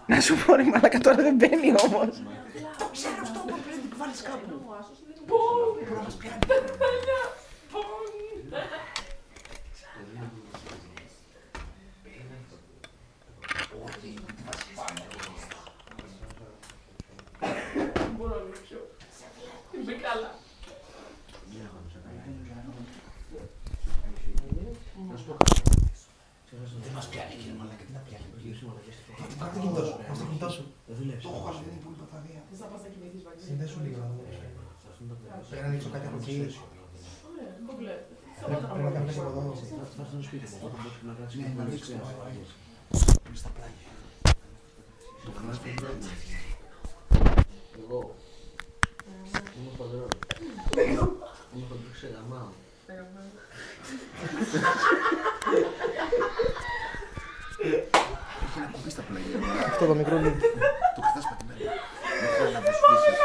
Να σου πω ρε μαλάκα, τώρα δεν μπαίνει όμως. Ξέρω αυτό που πρέπει να την βάλεις κάπου. Μπορεί να μας πιάνει. Μπορώ να πιω. Είμαι καλά. Δεν μας πιάνει κύριε μαλάκα, τι να πιάνει. Πάρ' το κινητό σου, πάρ' το κινητό σου. Το έχω χάσει, δεν είναι πολύ μπαταρία. Θες να πας να κοιμηθείς Βαγγέλη? Συνδέσου λίγο να δω. Πρέπει να ανοίξω κάτι από εκεί. Ωραία, κομπλέ. Πρέπει να κάνω κάτι από εδώ. Θα έρθω στο σπίτι μου, όταν μπορείς να κάτσεις Ναι, και να να ανοίξω. ανοίξεις. Είμαι στα πλάγια. Εγώ είμαι χοντρός. Είμαι χοντρός σε γαμάω. Έχει να κουμπί στα πλάγια. Αυτό το μικρό λίγο. Το κρατάς πατημένο. Δεν θέλω να βοσφίσεις.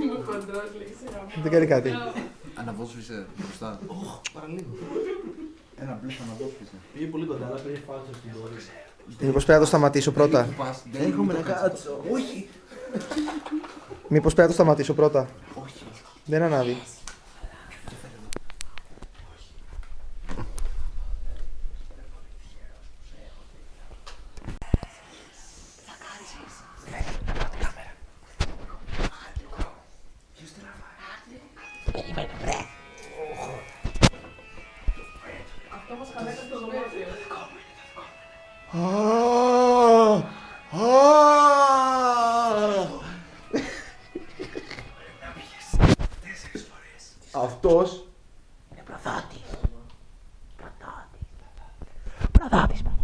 Είμαι χοντρός, λέει, σε γαμάω. Δεν κάνει κάτι. Αναβόσφισε μπροστά. Παραλίγο. Ένα μπλε αναβόσφισε. Πήγε πολύ κοντά, αλλά πήγε φάλτσο στην πορεία. Μήπως πρέπει να το σταματήσω πρώτα. Έχουμε να κάτσω. Όχι. Μήπως πρέπει να το σταματήσω πρώτα. Όχι. Δεν ανάβει. Αυτό μας χαλάει στο δωμάτιο. Αυτός Είναι προδότης. Προδότης.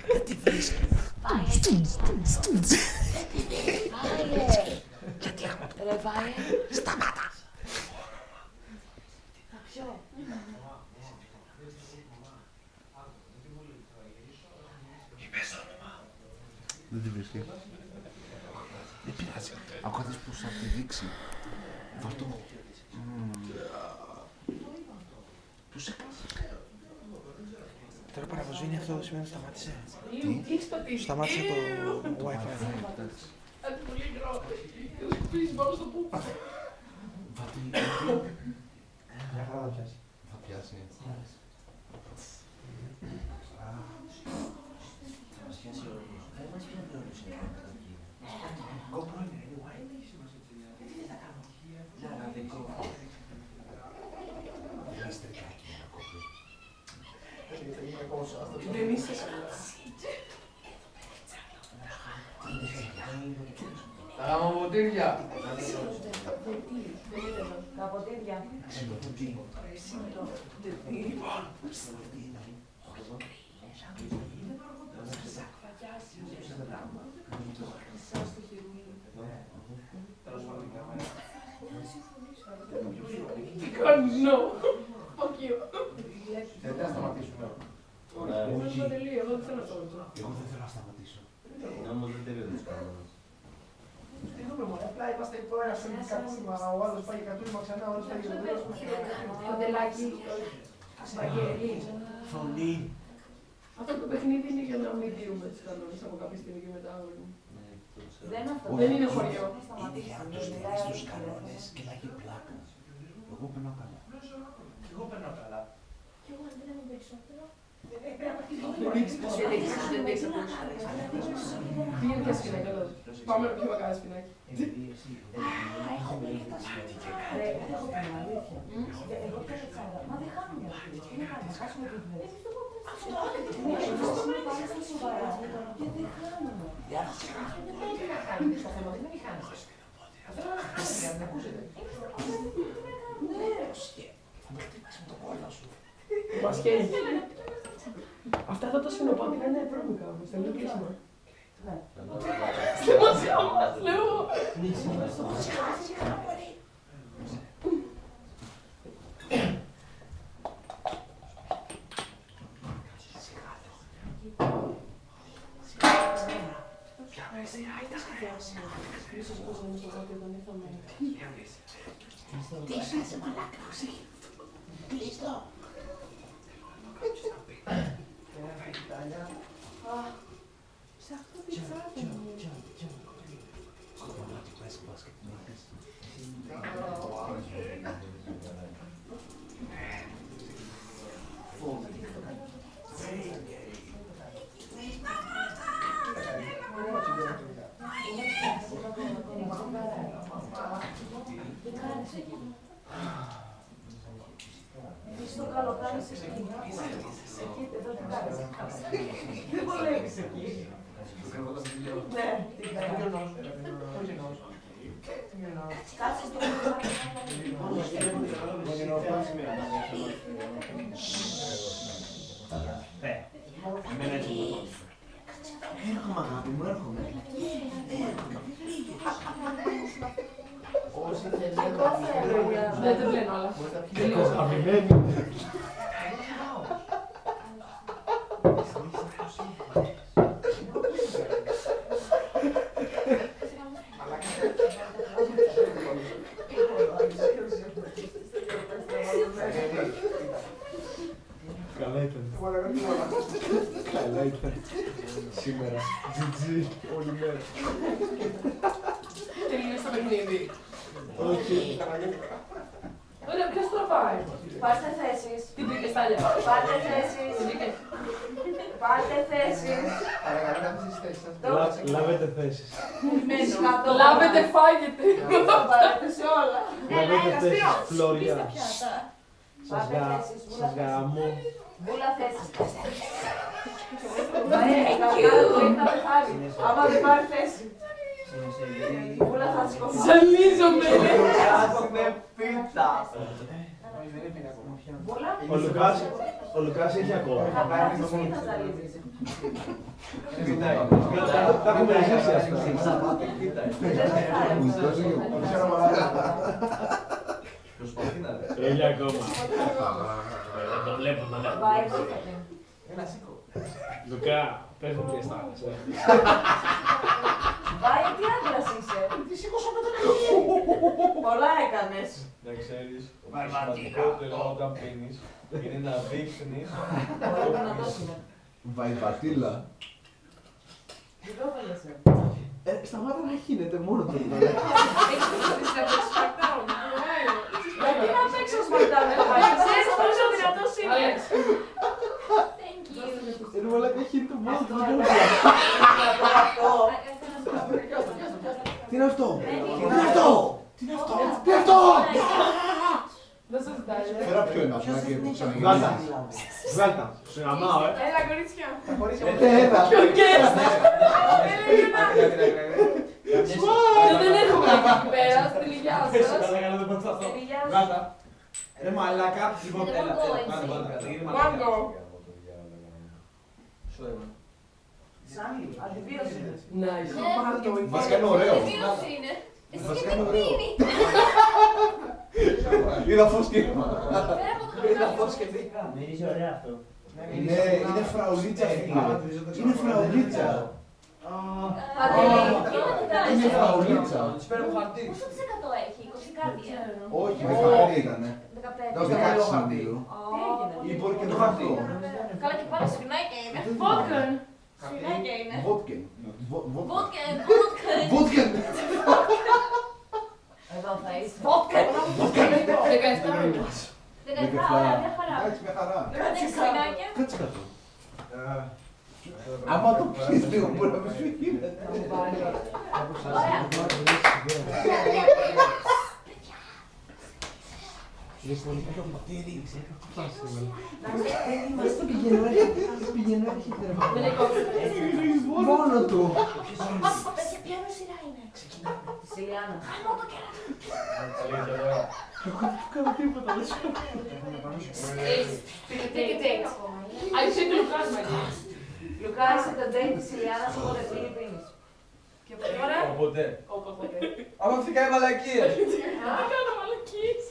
Δεν τη βρίσκει. φάει. Σταμάτα. Θα πιω. Είπες το όνομα. Δεν την βρίσκει. Δεν πειράζει. Ακόμα δεις πως θα τη δείξει. Βατό. Πώς έκανες. Τώρα παραβοσβήνει αυτό σημαίνει ότι σταμάτησε. Τι έχεις πατήσει. Σταμάτησε το Wi-Fi. Κάτι πολύ γκρό. Πεις πάνω στο πούπ. Μια χαρά θα πιάσει. Θα πιάσει. Δεν είσαι καλά. Τα γαμοποτήρια. Τα ποτήρια. Τι κάνεις, no. Fuck you. Δεν θα σταματήσουμε. Όχι. Εγώ δεν θέλω να σταματήσω. Εγώ δεν θέλω να σταματήσω. Είναι όμως δεν τελείω τους κανόνες. Τι δούμε μόνο, απλά είμαστε τώρα σε ένα κατούριμα, ο άλλος πάει για κατούριμα ξανά, ο άλλος πάει για κατούριμα. Παντελάκι. Βαγγέλη. Φωνή. Αυτό το παιχνίδι είναι για να μην τηρούμε τους κανόνες από κάποια στιγμή και μετά. Δεν είναι αυτό. Δεν είναι χωριό. Είναι για να τους τηρείς τους κανόνες και να έχει πλάκα. Εγώ περνάω καλά. Εγώ περνάω καλά. Και εγώ αν δεν είμαι περισσότερο. Δεν έχεις ακούσει. Πήγαινε και σπινάκι, αλλά πάμε να πιούμε κανένα σπινάκι. Έχω πει και τα σπίτια. Έχω πει αλήθεια. Εγώ πέρα τσάδα. Μα δεν χάνουμε αυτή. Είναι κάτι να χάσουμε την δουλειά. Αυτό είναι πάλι στα σοβαρά. Και δεν χάνουμε. Δεν πρέπει να χάνουμε στα θέματα. Δεν χάνουμε. Αυτό είναι να χάσει, να ακούσετε. Ναι. Θα με χτυπήσει με το κόλλα σου. Μας χαίρει. Αυτά θα τα σφινοπάτηκα είναι βρώμικα όμως, δεν είναι κλείσιμα. Στεμασία μας, λέω. Ίσως πως δεν στο πάτιο όταν ήρθαμε. Τι είσαι μαλάκα, προσέχει. Κλείστο. Ψάχνω πιτσάτα μου. Εσύ το καλό κάνεις εκεί. Εκεί, εδώ τι κάνεις. Δεν βολεύεις εκεί. Ναι, τι κάνεις. Κάτσε στο Έρχομαι αγάπη μου, έρχομαι. Δεν τα πλένω όλα. Καλά ήταν. Καλά ήταν. Σήμερα. GG. Όλη μέρα. Τελείωσε το παιχνίδι. Όχι. Ωραία, ποιος τραβάει. Πάρτε θέσεις. Τι πήγε στάλια. Πάρτε θέσεις. Πάρτε θέσεις. Παρακαλώ να τις θέσεις σας. Λάβετε θέσεις. Λάβετε, φάγετε. Θα πάρετε σε όλα. Λάβετε θέσεις, Φλόρια. Πάρτε θέσεις. Σας γαμώ. Βούλα θέσεις. Θα πεθάνει. Άμα δεν πάρει θέση. Βούλα θα σηκωθεί. Ζαλίζομαι. Κάτσε πίτα. Όχι, δεν έπινε ακόμα. Ο Λουκάς έχει ακόμα. Θα πάρεις εσύ ή θα ζαλίζεις. Τα έχουμε ζήσει αυτά. Προσπαθεί να λέει. Έχει ακόμα. Δεν το βλέπω να λέω. Πάει, ψήφατε. Ένα σήκω. Λουκά, πες μου τι αισθάνεσαι. Πάει, τι άντρας είσαι. Τι σήκωσα με τον Πολλά έκανες. Να ξέρεις, το σημαντικότερο όταν πίνεις είναι να δείχνεις. Πολύ δυνατός είναι. Βαϊβατήλα. Τι το έβαλεσαι. Σταμάτα να χύνεται μόνο του. Γιατί να παίξω Smackdown, ξέρεις πόσο δυνατός είναι. Είναι μαλάκα χύνεται μόνο του. Τι είναι αυτό? Τι είναι αυτό? Τι είναι αυτό? Τι είναι αυτό? Δεν σας ζητάει. Φέρα πιο ένα φράκι που ξαναγίνει. Βγάλτα. Βγάλτα. Σου γαμάω, Έλα, κορίτσια. Τα κορίτσια μου. Έλα. Δεν έρχομαι εκεί πέρα, στην υγειά σας. Βγάλτα. Ρε μαλάκα. Λοιπόν, έλα. Μάγκο. Σου έβαλα. Σάμι, αντιβίωση. Nice. Βασικά είναι ωραίο. Βασικά είναι ωραίο. Είδα φως και Είδα φως και δίκα. Μυρίζει ωραία αυτό. είναι φραουλίτσα. Είναι φραουλίτσα. Είναι φραουλίτσα. Της παίρνω χαρτί. Πόσο της 100 έχει, 20 κάτι. Όχι, 15 ήτανε. 15. Το 16 νομίζω. Τι έγινε. Ή μπορεί και το χαρτί. Καλά και πάλι σφινάκια είναι. Βότκαν. Σφινάκια είναι. Βότκεν. Βότκεν. Βότκεν. Εδώ θα είσαι. Βότκεν. 17 μήνες. 17, ωραία, μια χαρά. Εντάξει, μια χαρά. Δεν έχεις σφινάκια. Κάτσε κάτω. Άμα το πεις λίγο μπορεί να μην σου γίνεται. Ωραία. Μόνο του. Παιδιά, ποια σειρά είναι. Της Ηλιάνας. Κάνω τίποτα, δεν σου. Άρχισε το Λουκάς μετά. Λουκά, είσαι το date της Ηλιάνας, οπότε πίνει πίνεις. Και τώρα, Οπότε. όποτε. Άμα φυσικά οι μαλακίες. Δεν κάνω μαλακίες.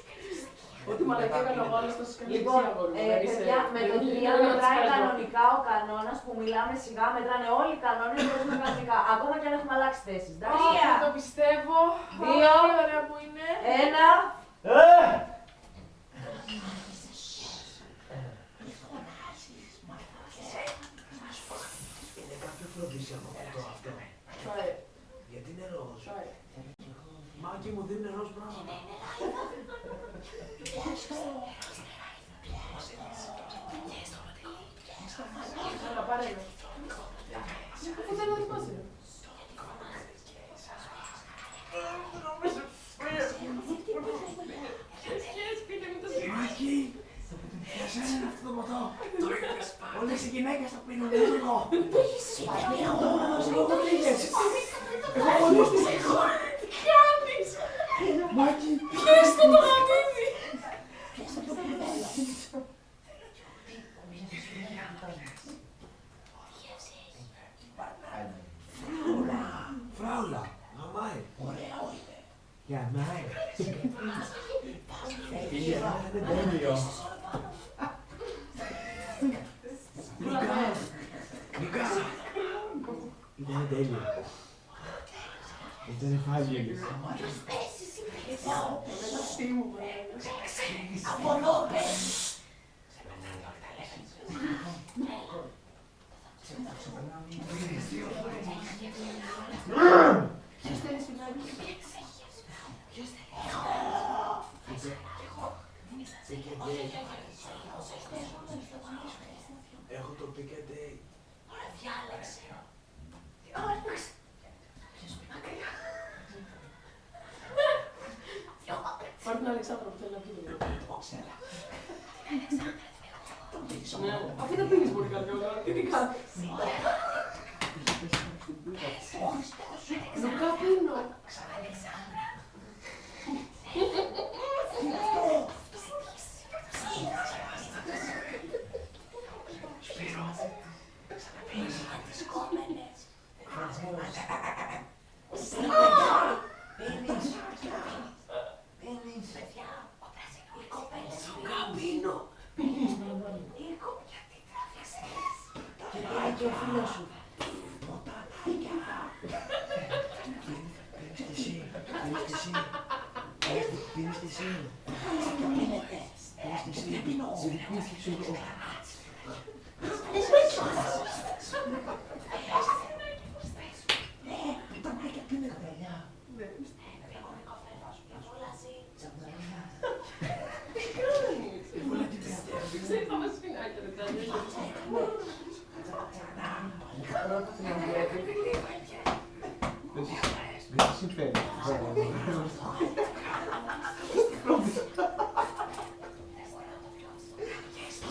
Ό,τι μαλακία κάνω εγώ, αλλά στο σκαλί. Λοιπόν, παιδιά, με το 3 μετράει κανονικά ο κανόνας που μιλάμε σιγά, μετράνε όλοι οι κανόνες και παίζουμε κανονικά. Ακόμα και αν έχουμε αλλάξει θέσεις. Τρία. Το πιστεύω. Δύο. Τι ωραία που είναι. 1. Είναι κάποιο φροντίσιμο αυτό. Try it. Γιατί είναι ροζ. Try it. Μάκι μου δεν είναι ροζ πράγμα. Έλα, πάρε με. Αφού θέλω να θυμάσαι. Μάκι! Ποιος είναι αυτό το ποτό? Το είδες. Όλες οι γυναίκες το πίνουν, δεν είναι εγώ. Εγώ μόλις τις έχω. Τι κάνεις. Μάκι! Ποιος θα το γαμίζει. Φράουλα! Γαμάει! Ωραίο είναι! Γαμάει! Είναι τέλειο! Λουκά! Ήταν τέλειο! Ήταν φάβγελης! Από εδώ πες! Ποιος θέλει σφινάκι. Έχω το πικέτε. Ωραία, διάλεξε. Πάρε την Αλεξάνδρα που θέλει να πει. Αφού δεν πίνεις πολύ καλά, τι τι κάνεις. Λουκά πίνω. Πίνεις και εσύ. Δεν συμφέρει.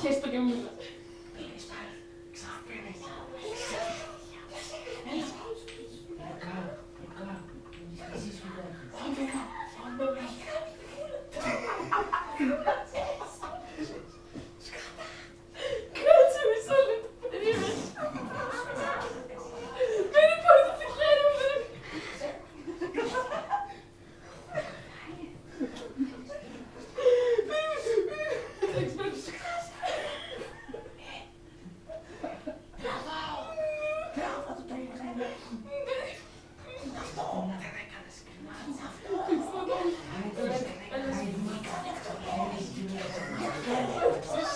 Χέστο και μίλα. Κάτσε μισό λεπτό, περίμενε. Παίρνει πάρε το φιχέρι μου.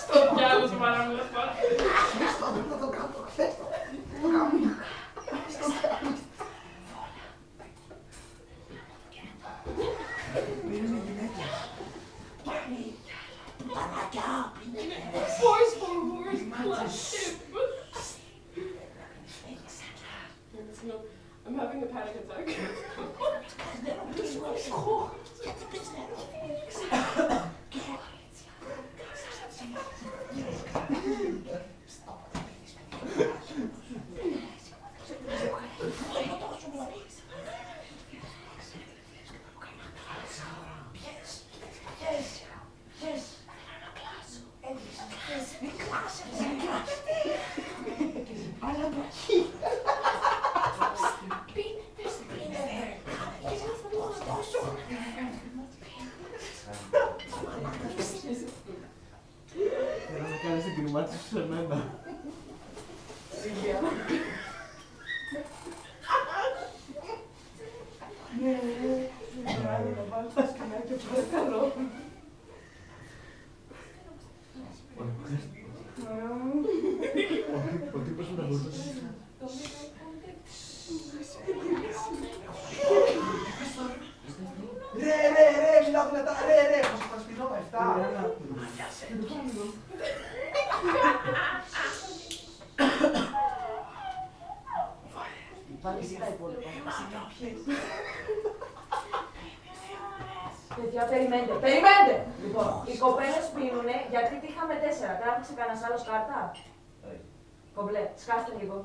Στο διάλογο παράμενα πάρα. Boys for boys club. I'm having a panic attack. Θέλω να κάνεις την κρυμάτιση σου σε μένα. Ο τύπος μου τα γουρτώσει. Ρε, μιλάω δυνατά, ρε, πώς θα σπινώ, 7. Βάλεις τα υπόλοιπα. Παιδιά, περιμένετε! Λοιπόν, οι κοπέλες πίνουνε γιατί είχαμε 4. Τράβηξε κανένας άλλος κάρτα. Κομπλέ, σκάστε λίγο.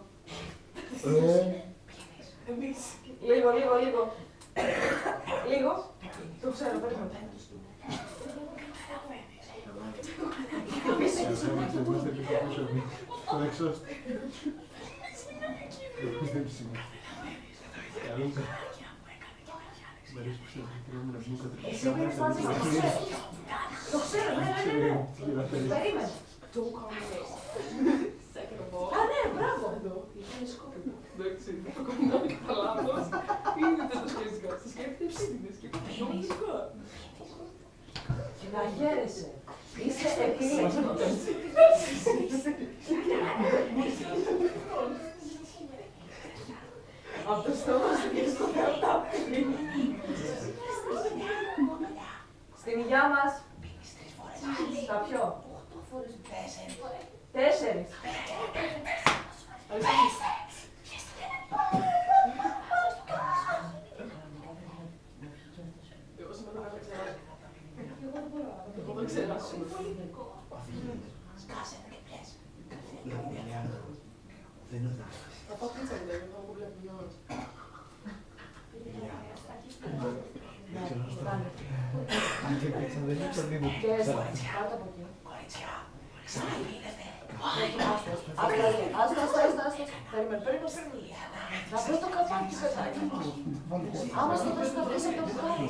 Λίγο. Λίγο. Το ξέρω, περίμενε. Το εξώστη. Δεν ψημί. Εσύ πίνεις μαζί μου. Το ξέρω, ναι. Περίμενε. Α, ναι, μπράβο. Είναι σκόπιμο. Εντάξει, το κομμάτι κατά λάθος. Είναι τετρασιαστικό. Στο σκέφτεται ψήνες και κομμάτι. Να χαίρεσαι. Είσαι επίλογος. Από το στόμα σου και στο θεατά. Στην υγειά μας. Στα ποιο? 4. Εγώ δεν ξεράσω. Σκάσε και πιες. Δεν είναι ο Θα πάω πίτσα μου, δεν θα μου βλέπει μια ώρα. Αν και πίτσα δεν είναι παιδί μου. Κάτω από εκεί. Κορίτσια, ξαναπίνετε. Άστα. Περίμενε. Να βρω το καπάκι, παιδάκι μου. Άμα στο πες να βρεις από το μπουκάλι.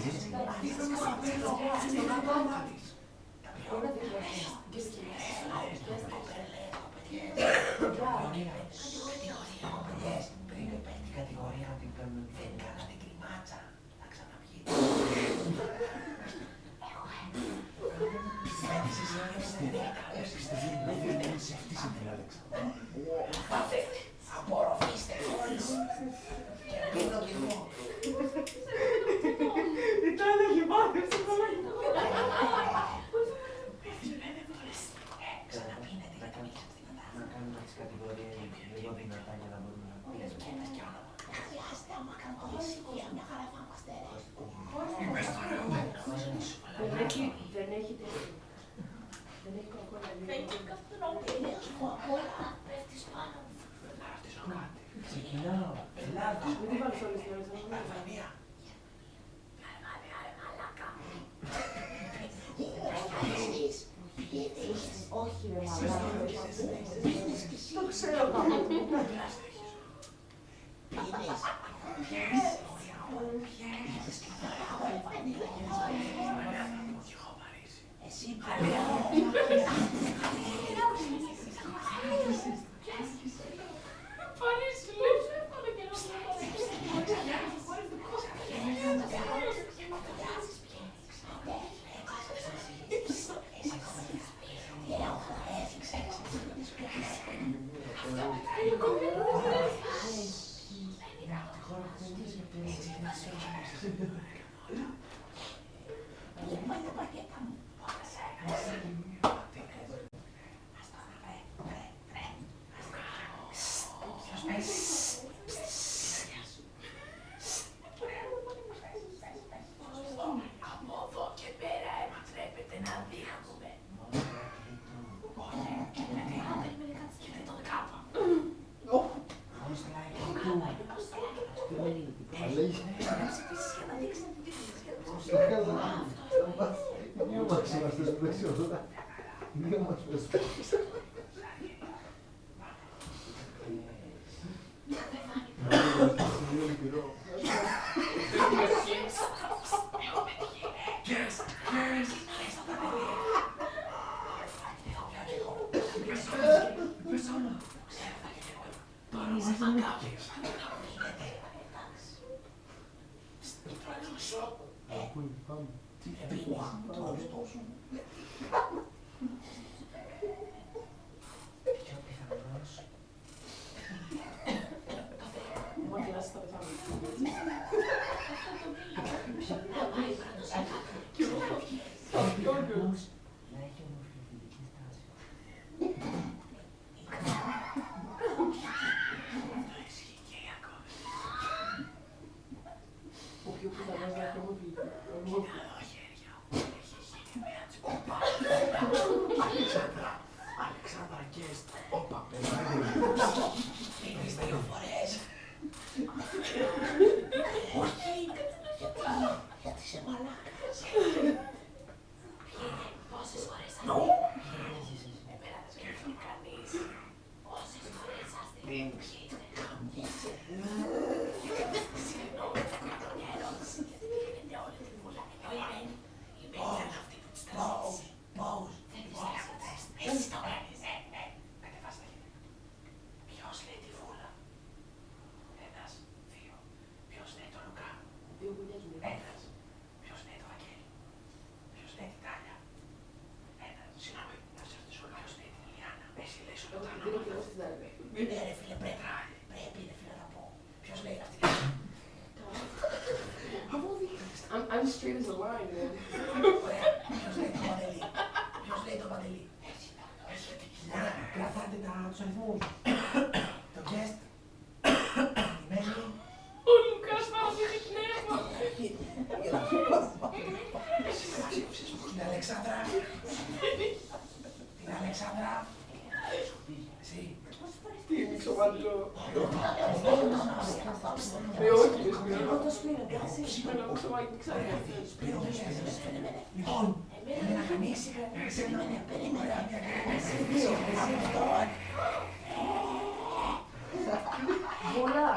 Είναι Κατηγορία ότι δεν κάνατε κρυμάτσα. Θα ξαναπιείτε. Ευτύχησε την Άλεξα. Πάτε, απορροφήστε χωρίς. Και πίνω κι εγώ. Η Τάνια έχει μάθει στο κομμάτι. Ξαναπίνετε γιατί μην είσαι δυνατά. Να κάνουμε τις κατηγορίες λίγο δυνατά για να μπορούμε να Όλες πίνουμε. κέντες κι όνομα. Χρειάζεται άμα κάνουμε ησυχία, μια χαρά θα είμαστε. Δεν έχει τέτοιο. Δεν έχει κοκκόλα λίγο. Τελείως μου απ' όλα πέφτεις πάνω μου. Να ρωτήσω κάτι. Ξεκινάω. Ελλάδα. Μην την βάλεις όλες τις ώρες. Αλβανία. Όχι ρε μαλάκα. Το ξέρω πάνω. Εσύ από εδώ και πέρα επιτρέπεται να δείχνουμε. Κοίτα τον κάπα. Δύο μας είμαστε στο πλαίσιο τώρα. Δύο μας είμαστε. Πιο πιθανός. Μου κλάσεις θα πεθάνω. Να έχει ομοφιλοφιλική στάση. Ο πιο πιθανός να έχει ομοφιλική. Αλεξάνδρα Γκέστ. Όπα, παιδιά. Πίνεις 2 φορές. Όχι, γιατί είσαι μαλάκας. Πόσες φορές θα δει. Εμένα δεν σκέφτομαι κανείς. Πόσες φορές θα δει. Πιείτε, χαμνίστε. Συγγνώμη, έχω μια ερώτηση. Γιατί δεν γίνεται όλη τη βούλα. Ενώ η Μένη είναι αυτή που της τραβήσει. Πώς. Δεν της τραβήσει. Έτσι το κάνεις. Κατεβάστε τα χέρια. Ποιος λέει τη βούλα. 1, 2. Ποιος λέει το Λουκά. Δύο γουλιές μου. 1. Ποιος λέει το Βαγγέλη. Ποιος λέει την Τάλια. 1. Συγγνώμη, να σε ρωτήσω ποιος λέει την Ηλιάνα. Εσύ λες όλα τα Δίνω και ονόματα. εγώ στην Τάλια. Ναι ρε φίλε, πρέπει ρε φίλε να πω. Ποιος λέει αυτή. I'm straight as a line, man. Ωραία. Ποιος λέει το Παντελή. Ποιος λέει το Παντελή. Ωραία. Κρατάτε τους αριθμούς. Το guest. Η Μένη. Ο Λουκάς μας έχει πνεύμα. Την Αλεξάνδρα. Την Αλεξάνδρα. Εσύ. Τι είναι σοβαρό. Εγώ το σπίρο, εντάξει. Με ένα ξεμάκι ξανά. Λοιπόν, εμένα κανείς περίμενε μια Βολά.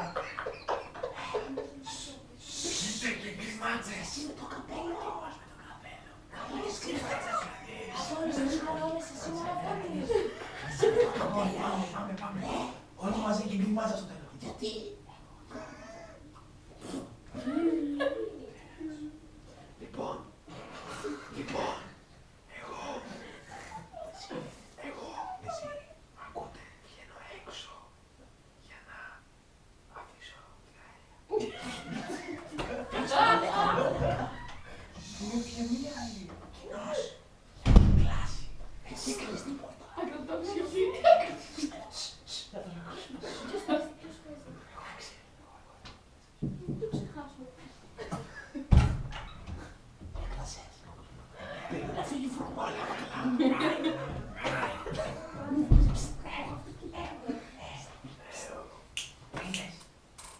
Είστε και κλιμάτσες. Με το καπέλο. Με το καπέλο. Καμώνες κλιμάτσες. Sorry, δεν χαρώνες εσύ μόνο φώτιες. Πάμε. Όλοι μαζί και κλιμάτσα στο τέλος. Γιατί. Λοιπόν, εγώ φύγει φουρμόλα.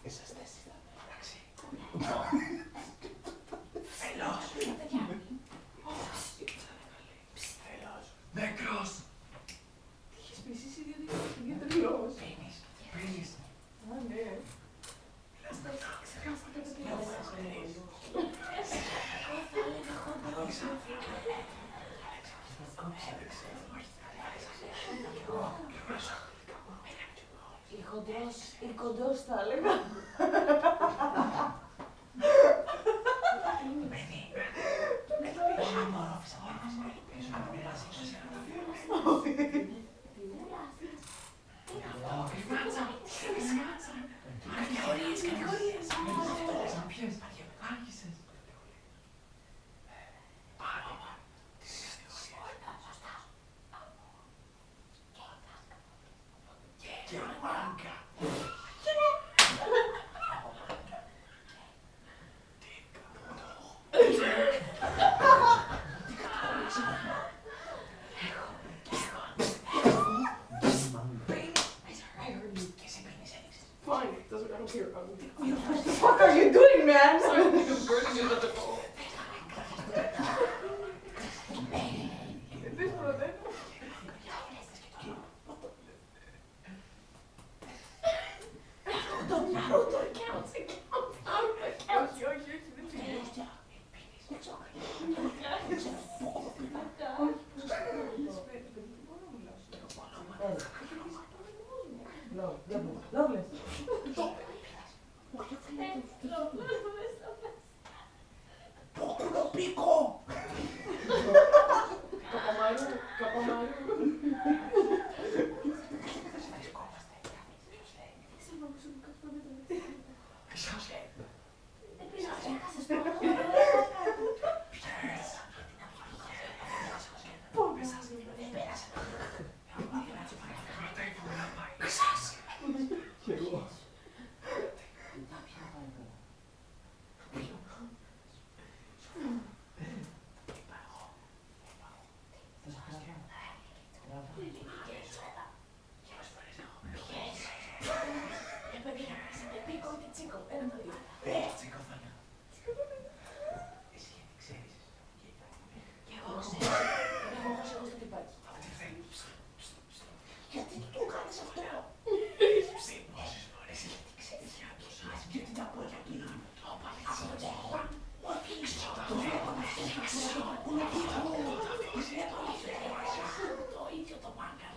Είσαστε εσύ. Εντάξει. Φελός. Φελός. Νεκρός. Τι είχες πει εσύ για τρελός. Πίνεις. Α, ναι. Ή κοντός θα έλεγα. Fine, it doesn't, I don't care. What the fuck are you doing, man? Sorry, I'm thinking of burning you at the ball. This one then. It counts. You're using the two. Λόγλες. Πίκο. Καπαμάρου. Κι εγώ. Γιατί του το κάνεις αυτό. Γιατί τα πόδια του είναι. Το ίδιο το μάγκα.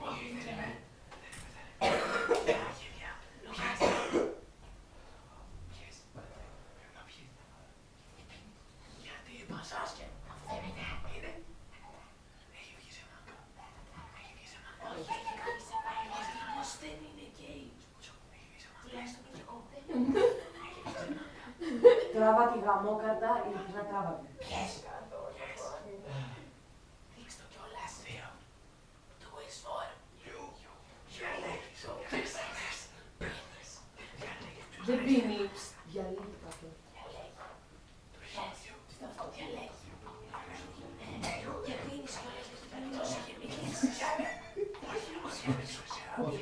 Γιατί πασάς και αυτό είναι. Έχει βγει σε μάγκα. Όχι, έχει κάνει σε μάγκα. Όμως δεν είναι γκέι. Τουλάχιστον κι εγώ. Τράβα τη γαμόκαρτα, ειλικρινά τράβα τη. Πιες. Δείξ' το κιόλας. 2. 2 is for you. Διαλέγεις όποιες θες. Πίνεις. Διαλέγεις ποιος Δεν θα πίνει. Διαλύει κάποιο. διαλέγει. Το χέρι σου. Αυτό διαλέγει. Και πίνεις κιόλας γιατί περιπτώσει έχει μιλήσει. Όχι,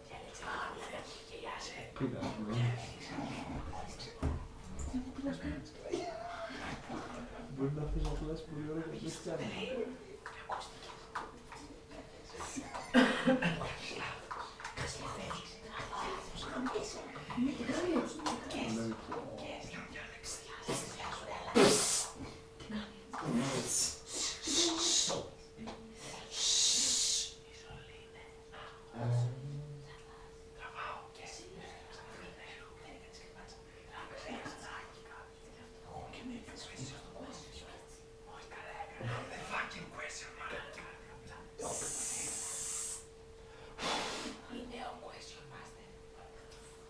διαλέξε πάνω. Γελιάσαι. Μπορεί να θες να φυλάς πολύ ώρα και δεν φτιάχνει.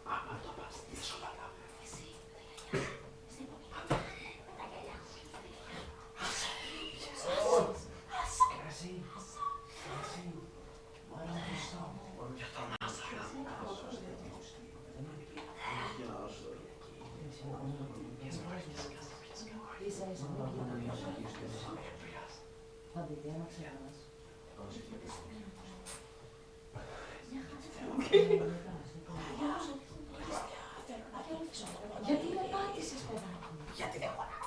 Άμα το πας, θα σου πατάω. Εσύ, δεν μπορεί. παιδιά, να ξεχνάς. Γιατί με πάτησες, παιδάκι μου. Γιατί δεν χωρά.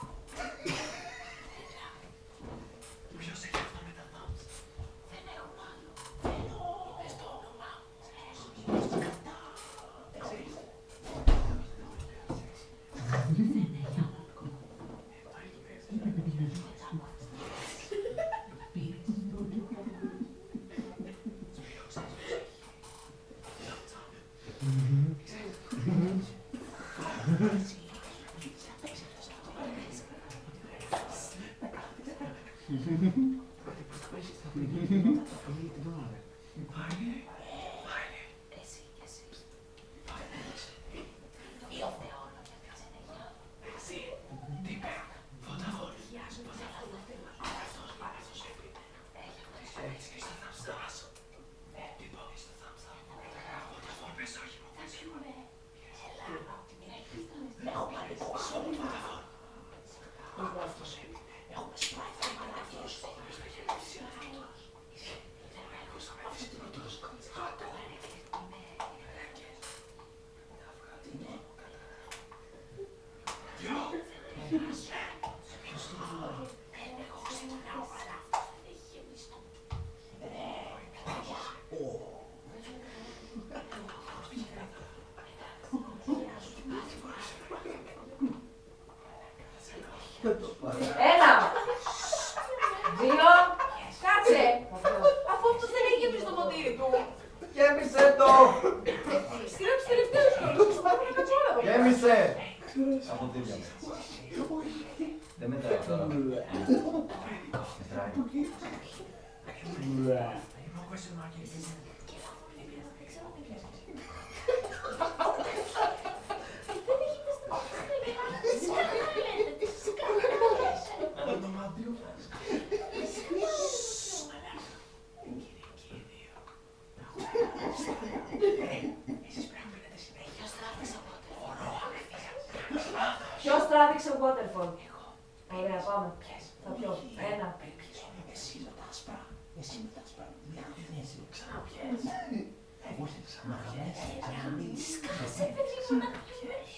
Ποιος έχει αυτό με τα thumbs? Δεν έχω άλλο. Θέλω. Είπες το όνομα. Κατά. Δεν ξέρεις. Ένα! Δύο! Κάτσε! Αφού αυτός δεν έχει γεμίσει το ποτήρι του. Γέμισε το! Στήρεψε τελευταίους κιόλας. Θα πάρουμε ένα τσόρα εδώ. Γέμισε! Από τίμια μου. Δεν μετράει τώρα. Μετράει. Ποιος τράβηξε waterfall? Ωραία, πάμε. Θα πιω. Ένα. Εσύ με τα άσπρα. Εσύ με τα άσπρα. Μια χρονιές. Ξαναπιές. Όχι, ξαναπιές. Σκάσε, παιδί μου, να πιες.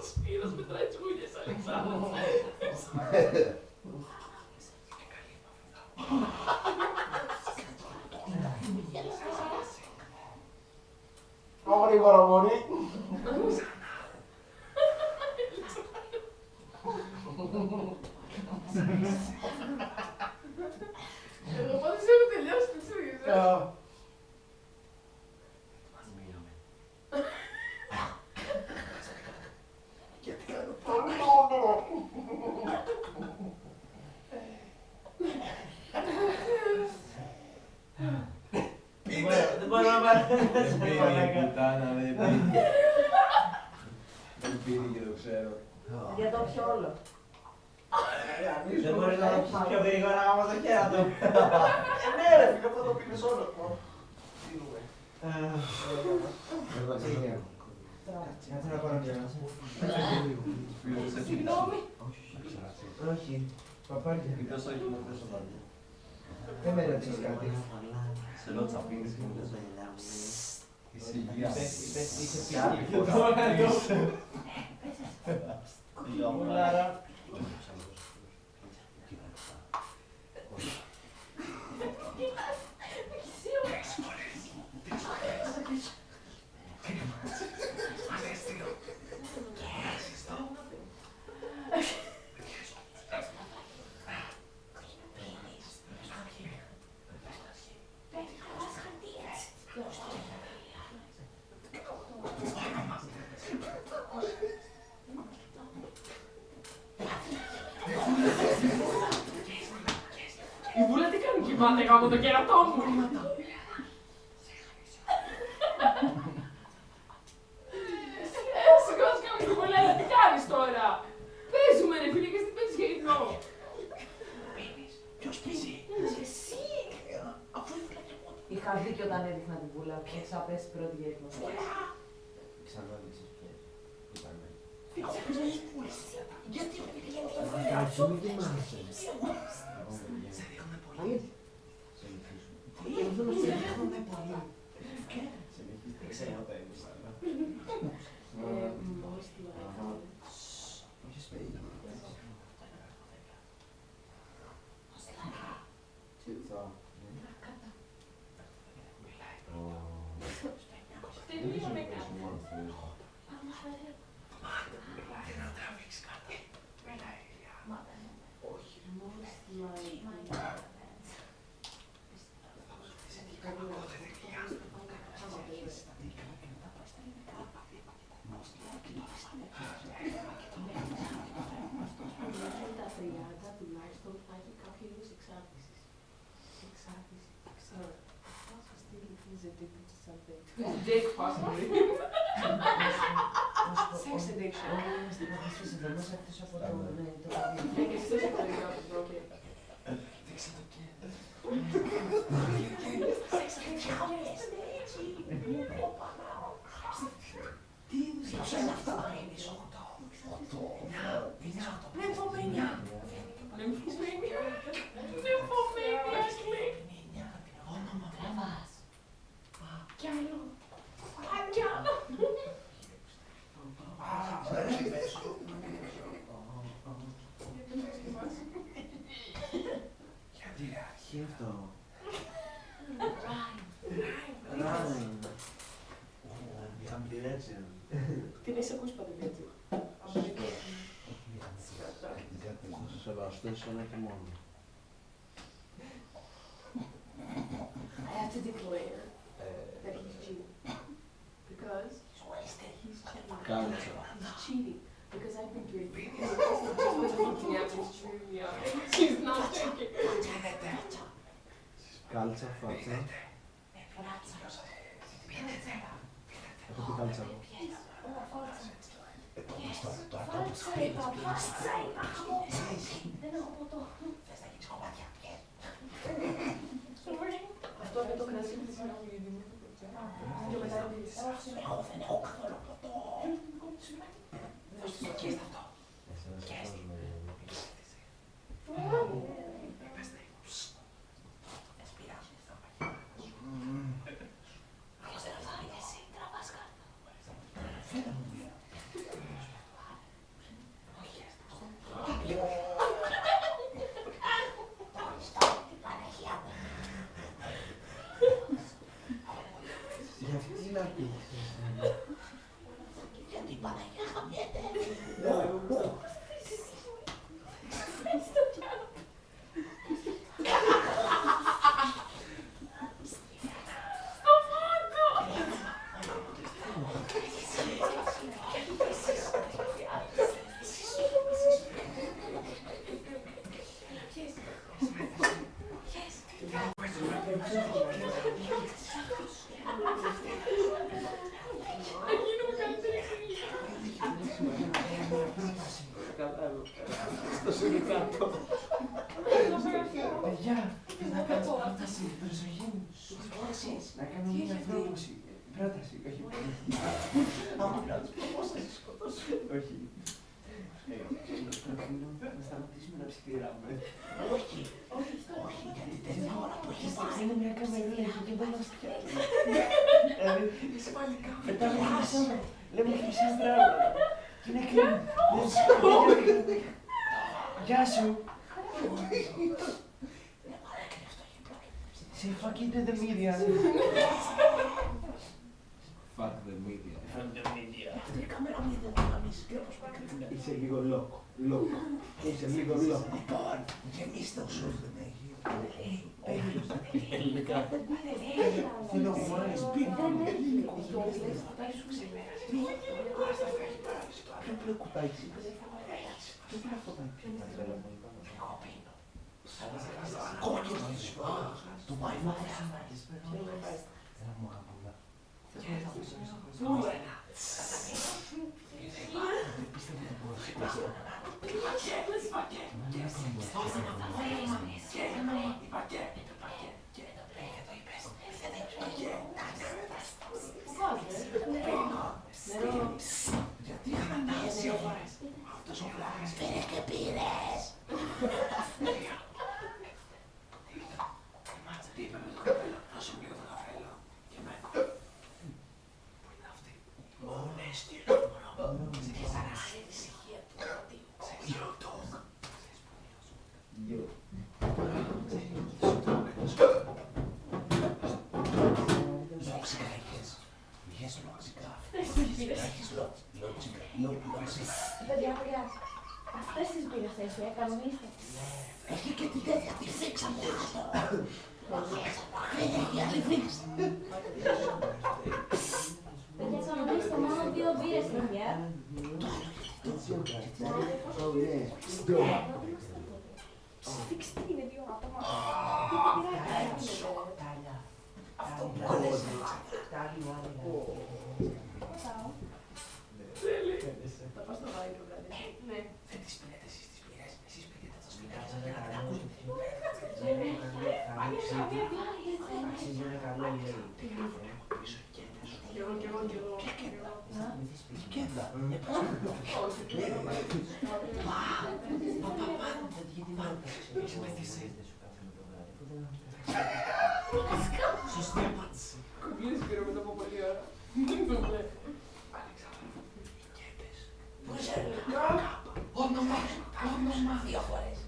Σπύρος μετράει τις γουλιές, Αλεξάνδρος. Γρήγορα, μωρή. Εγώ πάντως έχω τελειώσει, τι ξέρεις. Δεν μπορώ να πάρω. Δεν πήρε η πουτάνα, δεν πήρε. Δεν πήρε και το ξέρω. Για το πιω όλο. Δεν μπορείς να το πεις πιο γρήγορα άμα το κέρατο. Ναι ρε φίλε, θα το πίνεις όλο. Κάτσε να πάρω μια. Συγγνώμη. Όχι, παπάρια. Ποιος όχι μου θες να πάρει. Δεν με ρωτήσεις κάτι. Σε λότσα πίνεις και μου θες. Είσαι υγεία. Είσαι πια. Μουλάρα. Η Βούλα τι κάνει, κοιμάται γάμο το κερατό μου. τώρα. Παίζουμε ρε φίλε και στην παίζεις για ύπνο. Ποιος παίζει? Εσύ! Αφού ήθελα και εγώ. Είχα δίκιο όταν έδειχνα την πουλά. Θα πέσει πρώτη για ύπνο. Ξανά δείξες ποιες. Ήτανε. Εγώ παίζω τις πουλές. Γιατί Κάτσε, μην κοιμάσαι. σε δείχνουν πολύ. Σε λυθίσουν. Σε δείχνουν πολύ. Δεν ξέρω τα είδους άλλα. Έχεις πει. Δεν θα τραβήξει κάτω. Τα 30 τουλάχιστον θα έχει κάποιο είδους εξάρτησης. Εξάρτηση. Ξέρω. Θα στείλει his addicted to something. His dick possibly. Sex addiction. Όλοι είμαστε υποτίθεσαι εδώ μέσα εκτός από το παιδί. Ναι, και εσύ τόσο πολύ από το πρόκειται. Δείξε το και. Τι είδους είναι αυτά? Είναι 8. Είναι 8. Νεμφομενιά. Νεμφομενιά. Νεμφομενιά. Όνομα. Τραβάς. Κι άλλο. Κι άλλο. Γιατί ρε αρχή αυτό. Ράιν. Something legend. Την έχεις ακούσει πάντα έτσι. Θα σε σεβαστείς ένα και μόνο. I have to declare that he's cheating. Because he's cheating. Κάλτσα. He's cheating. Because I've been drinking. She's not taking. Κάλτσα, φάτσα. Έχω πει κάλτσα. Δεν έχω ποτό. Θες να γίνεις κομμάτια. Αυτό με το κρασί που της μιλάω για δημιουργία. Και μετά ρωτήσεις. Εγώ δεν έχω καθόλου ποτό. Και είστε αυτό. Και είστε. Πες να είμαι. Δεν πειράζει. Άλλος δεν θα είναι εσύ. Τραβάς κάρτα. Φέρε μου μία. Όχι, Γιατί να πεις. γιατί η Παναγία χαμιέται. Παιδιά, να κάνω πρόταση, προσοχή μου. Να κάνω μια πρόταση. Πρόταση, όχι. Όχι. Προτείνω να σταματήσουμε να ψιθυράμε. Όχι, όχι, γιατί τέτοια ώρα που έχεις Είναι μια καμερούλα εκεί και δεν μας πιάνει. είσαι πάλι κάμερα. Πετάμε χρυσά, λέμε χρυσά πράγματα. Και είναι κλείνει. Γεια σου. Say fuck into the media. Fuck the media. Fuck the media. Αυτή η κάμερα μου δεν θα γαμίσεις και όπως με κρύβουνε. Είσαι λίγο λόγο. Λόγο. Είσαι λίγο λόγο. Λοιπόν, γεμίστε όσο δεν έχει. Ελληνικά. Θέλω μόλις πίνω. Ποιο πλέον κουτάκι. Ποιο είναι αυτό το Εγώ πίνω. Κόκκινο το μαϊμά. Έλα μου αγαπούλα. Γιατί χανάς δύο φορές. Αυτός ο βλάκας πήρες και πήρες. Μάτσα, τι είπε με το καπέλο. Δώσε μου λίγο το καπέλο. Και εμένα. Πού είναι αυτή. Μόνες τι ρόμορο. Και θα ράχει τη ησυχία του κρατίου. Σε YouTube. Λόξικα έχεις. Έχεις λόξικα. Έχεις λόξικα. Παιδιά, αυτές τις μπύρες έχει, κανονίστε. Έχει και την τέτοια τη φίξαμε. Έχει άλλη φίξη. Παιδιά, κανονίστε, μόνο 2 μπύρες έχει, Φίξτε είναι 2 άτομα. Αυτό που λες. Θα πας στο βάρο, δηλαδή. Ναι. Δεν τις πίνετε εσείς τις πήρες. Εσείς πίνετε τα σφινάκια για να την ακούσετε. Κι εγώ. Κέντα. Είσαι μεθύσει. Σωστή απάντηση. Κουμπλής πήρε μετά από πολλή ώρα. Αλεξάνδρα, οι κέντες. Πώς έλεγα. Όνομα. 2 φορές.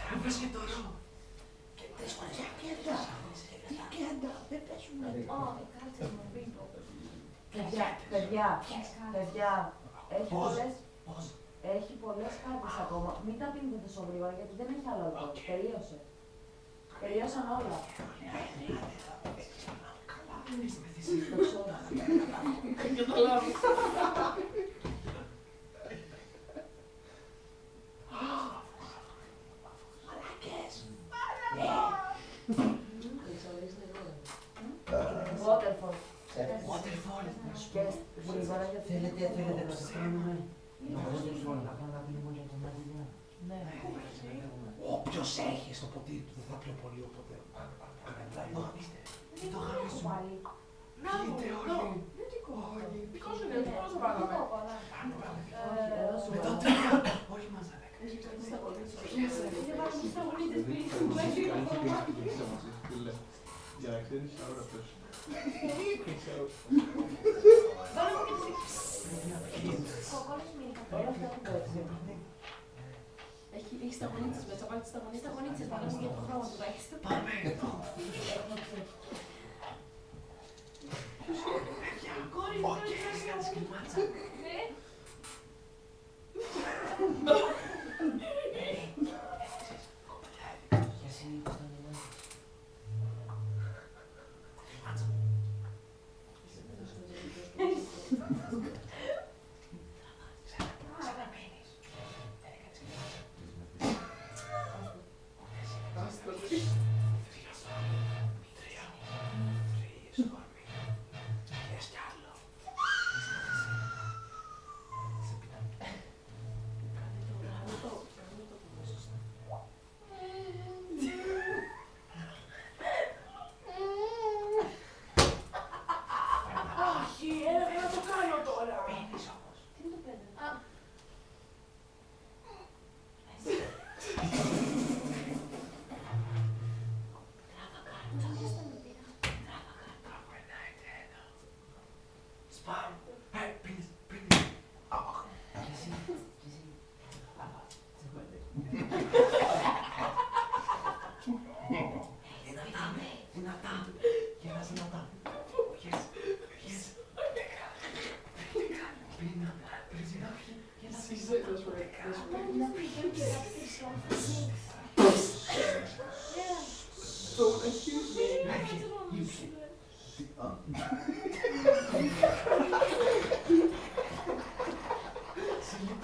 Πού πες και τώρα. Και 3 φορές. Τι κέντα. Δεν πέσουμε. Όχι, κάτσε μου, μπήκω. Παιδιά, έχει πολλές κάρτες ακόμα. Μην τα πίνετε τόσο γρήγορα γιατί δεν έχει άλλο λόγο. Τελείωσε. Τελείωσαν όλα. Το ξέρω. Καταλάβω. Μαλάκες. Waterfall. Waterfall. Και γρήγορα γιατί Θέλετε να σας κάνουμε το waterfall, να κάνουμε να πίνουμε για το μάτια. Ναι. Όποιος έχει στο ποτήρι του δεν θα πιω πολύ, οπότε... Δεν το έχω πάλι. Πείτε όλοι. Δικός είναι, πώς το βάλαμε. Με το τρία. Όλοι μας θα λέγαμε. Δεν βάζουμε στα γονίτες Για να ξέρεις άρα αυτός. Κοκκόλες μήνυκα. Όλα αυτά που πέφτουν. Έχει σταγονίτσες μέσα, βάλτε σταγονίτσες. Σταγονίτσες βάλε μου για το χρώμα του έχεις το. Πάμε. Όχι, έχεις κάνει σκριμάτσα. Για συνήθως τα νημάτια.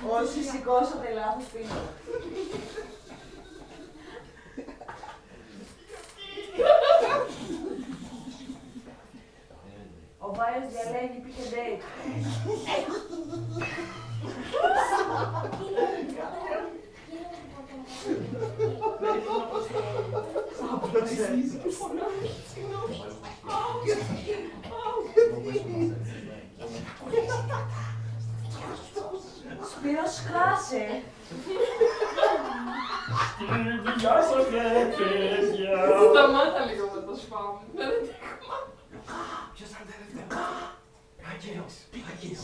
Όσοι σηκώσατε λάθος πίσω. Ο διαλέγει pick and date. Σπύρο, σκάσε. Γεια σας, παιδιά. Σταμάτα λίγο με το σπάμ. Ποιος θα είναι τελευταίο? Άγγελος, πήγες.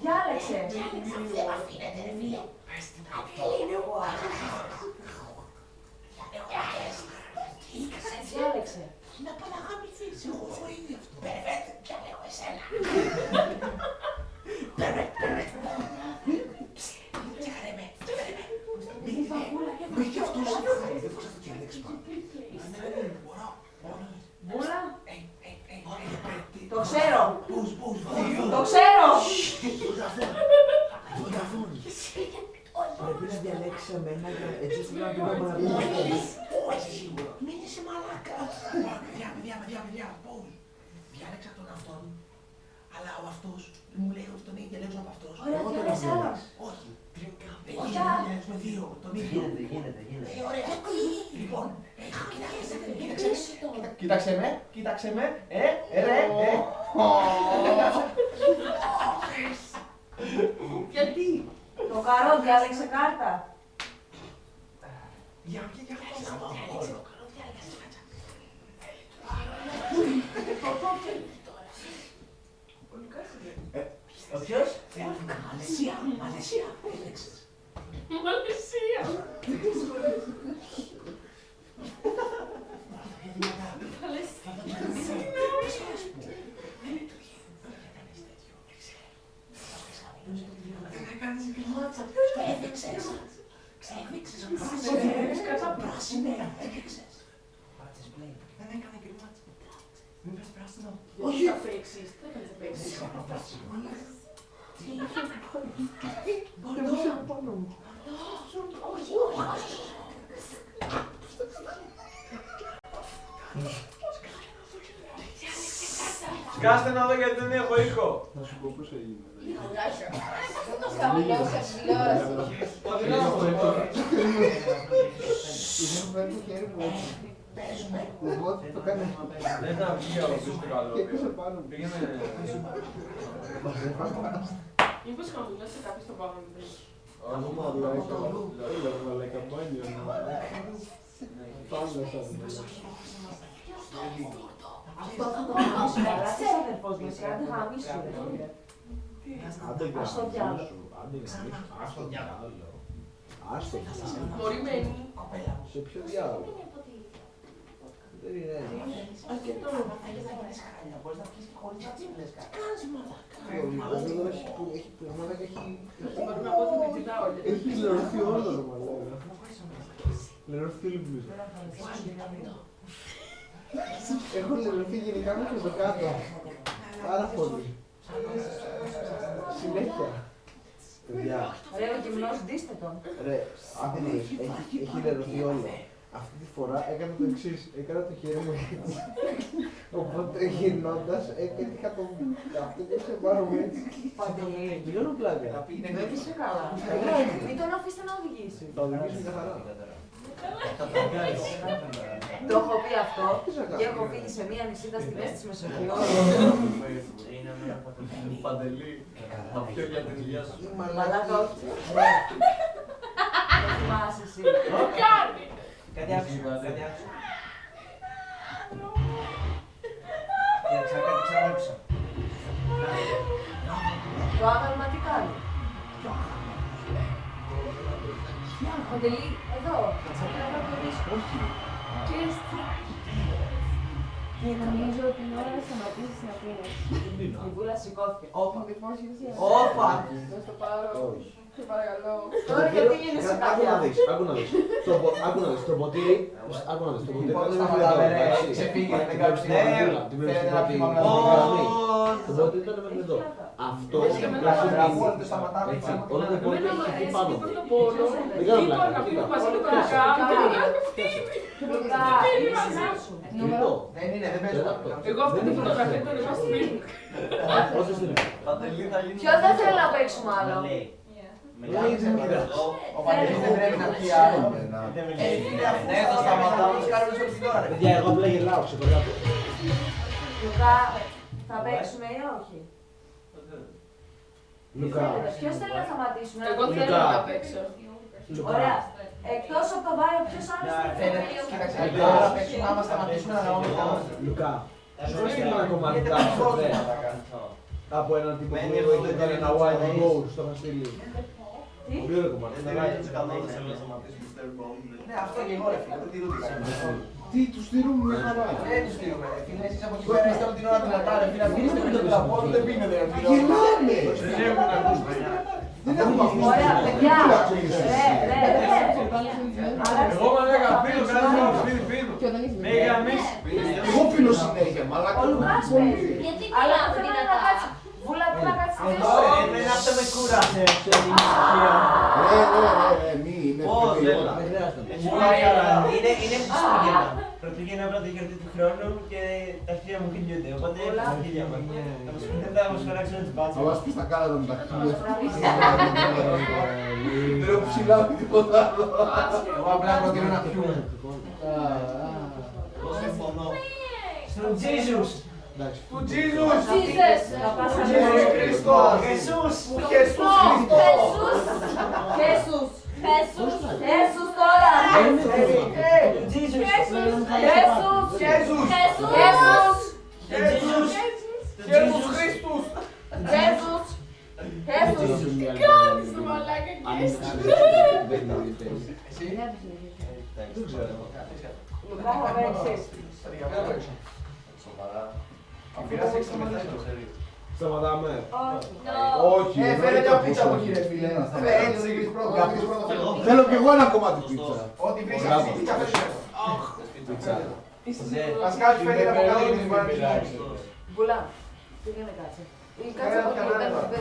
Διάλεξε. Δεν μ' αφήνετε ρε φίλε. Είναι εγώ Διάλεξε. να πάω να γαμηθείς. Εγώ ήδη αυτό. Περβέτ, διαλέγω εσένα. Περβέτ. Τσεκάρε με. Μα και αυτός δεν το ξέρω τι διαλέξει πάνω. Μπούλα. Το ξέρω. Το ξέρω. Πρέπει να διαλέξεις εμένα έτσι ώστε να μην παραδείξεις. Όχι σίγουρο. Μην είσαι μαλάκα. Παιδιά, πώς. Διάλεξα τον αυτόν. Αλλά ο αυτός μου λέει ότι τον έχει διαλέξω από αυτός. Ωραία, διάλεξε άλλο. Όχι. Δεν γίνεται να διαλέξουμε δύο. Τον ίδιο. Γίνεται. Ωραία. Λοιπόν, Κοίταξε με, ρε. γιατί. Το καρό διάλεξε κάρτα. Για Ο ποιος? Μαλαισία. Έλεξες. Μαλαισία. Δεν έκανε και μάτσα. Μην πες πράσινο. Όχι. Θα παίξεις. Δεν θα παίξεις. Μπορεί να είσαι πάνω μου. Σκάστε να δω γιατί δεν έχω ήχο. Θα σου πω πώς έγινε. Είχα φέρει το χέρι μου έτσι. Οπότε το κάνει αυτό. Δεν θα βγει από πίσω το καλό. Και έκοψε πάνω μου. Πήγαινε. Μήπως χαμηλάς σε κάποιος τον πάνω μου πριν. Εγώ μαλάκα. Έλα μαλάκα μπάνιο. Πάντα σαν. Αυτό θα το γαμίσου, αλλά είσαι αδερφός μας, κάντε γαμίσου ρε φίλε. Άντε για Ας το διάλογο. Ας το διάλογο. Ας το διάλογο. Μωρημένη. Σε ποιο διάλογο. Δεν είναι ένα. Αρκετό. Μπορείς να πιεις και χωρίς να τσίμπλες κάτι. Κάνεις μαλάκα. Μπορώ να πω ότι δεν κοιτάω. Έχει λερωθεί όλο το μαλάκα. Λερωθεί όλη η μπλούζα. Έχω λερωθεί γενικά μέχρι το κάτω. Πάρα πολύ. Συνέχεια. Παιδιά. Ρε ο γυμνός ντύστε τον. Ρε, Άθηνες, έχει λερωθεί όλο. Αυτή τη φορά έκανα το εξής, έκανα το χέρι μου έτσι. Οπότε γυρνώντας, έτυχα το... Αυτό και σε πάρω έτσι. Παντελή. Δεν κάνω πλάκα. Δεν είσαι καλά. Μην τον αφήσετε να οδηγήσει. Θα οδηγήσω καθαρά. Το έχω πει αυτό και έχω φύγει σε μία νησίδα στη μέση της Μεσογείου. Παντελή, θα πιω για την υγεία σου. Μαλάκα όχι. Το θυμάσαι εσύ. Τι κάνει. Κάτι άκουσα. Κάτι άκουσα. Το άγαλμα τι κάνει. Παντελή, εδώ. Εδώ το δίσκο. Ξέρεις τι. Και νομίζω ότι την ώρα να σταματήσεις να πίνεις. Η Βούλα σηκώθηκε. Όπα. Όπα. Να στο πάρω. Σε παρακαλώ. Τώρα γιατί γίνεσαι κάποια. Άκου να δεις. Το ποτήρι. Άκου να δεις. Το ποτήρι. Πότε σταματάμε ρε, ξεφύγει, δεν κάνεις Την πρώτη στιγμή. Το ποτήρι ήταν μέχρι εδώ. Αυτό Έτσι και μετά το σταματάμε. όταν το πόλεμο Εμένα μου έχει αρέσει πάνω. λίγο το πόνο. Δεν κάνω Λίγο πλάκα, αγαπητό κοίτα. μαζί με τον Ακάμπη. Νούμερο. Δεν είναι, δεν παίζει. Εγώ αυτή τη φωτογραφία την έβασα στο Facebook. Πόσες είναι. Ποιος δεν θέλει να παίξουμε άλλο. Ο Παντελής δεν πρέπει να πει άλλο. Ναι, θα σταματάμε, τους κάνουμε σε όλη την ώρα. Παιδιά, εγώ απλά γελάω, ξεκολλάω. Λουκά, θα παίξουμε ή όχι. Λουκά. Ποιος θέλει να σταματήσουμε. Εγώ θέλω να παίξω. Ωραία. Εκτός από το Βάιο, ποιος άλλος θέλει να παίξει. Κοίταξε, τώρα παίξουμε, άμα σταματήσουμε να γαμάμε τα όλα. Λουκά. Σου έστειλε ένα κομμάτι από έναν τύπο που είχε κάνει ένα white ghost, το είχα στείλει. Πολύ ωραίο κομμάτι. Ναι, αυτό και εγώ ρε φίλε, δεν τηρούνται κανένα. Τι, τους στείλουμε μια χαρά. Δεν τους στείλουμε ρε φίλε, εσείς από εκεί πέρα είστε όλη την ώρα δυνατά ρε φίλε, αφήνεις το πίσω του απόλυτο, δεν πίνετε ρε φίλε. Γελάμε! Δεν έχουμε ακούσει. Ωραία, παιδιά. Ρε. Εγώ μαλάκα πίνω, κάνω πίνω. Με γαμίσει. Εγώ πίνω συνέχεια, μαλάκα. Ο Λουκάς παίζει. Αλλά δεν θέλω να κάτσει. Βούλα, να κάτσει στη θέση. Αυτό με κούρασε. Μη, είναι Πώς, παιδί. έλα. Είναι Χριστούγεννα. Πρωτογεννά πρώτη γιορτή του χρόνου και τα χέρια μου χιλιούνται. Οπότε Όλα. τα χέρια μου. Θα μας χαράξουν τις μπάτσες. Θα μας πεις τα κάλατα με τα χίλια. Δεν έχω ψηλά με τίποτα άλλο. Εγώ απλά προτείνω να πιούμε. Εγώ συμφωνώ. Στον Jesus! Εντάξει. Του Jesus! Τζίζες. Θα πας να Jesus Χριστό! Χριστός! Jesus Χριστό! Χέσους. Χέσους τώρα. Jesus! Χέσους. Jesus! Χέσους. Jesus Χριστούς! Χέσους. Χέσους. Εσύ? Δεν ξέρω. Λουκά, θα παίξεις. Σοβαρά. Αφήνας έξω μετά το ξέρει. Σταματάμε. Όχι. Όχι. Φέρε μια πίτσα από εκεί ρε φίλε. Έτσι δεν βρεις πρώτο. Θέλω κι εγώ ένα κομμάτι πίτσα. Ό,τι βρεις αυτή πίτσα φέρε Πίτσα. Ας κάτσει φέρε από κάτω και την πάρει. Μπουλά. Πήγαινε κάτσε. Ή κάτσε από εκεί,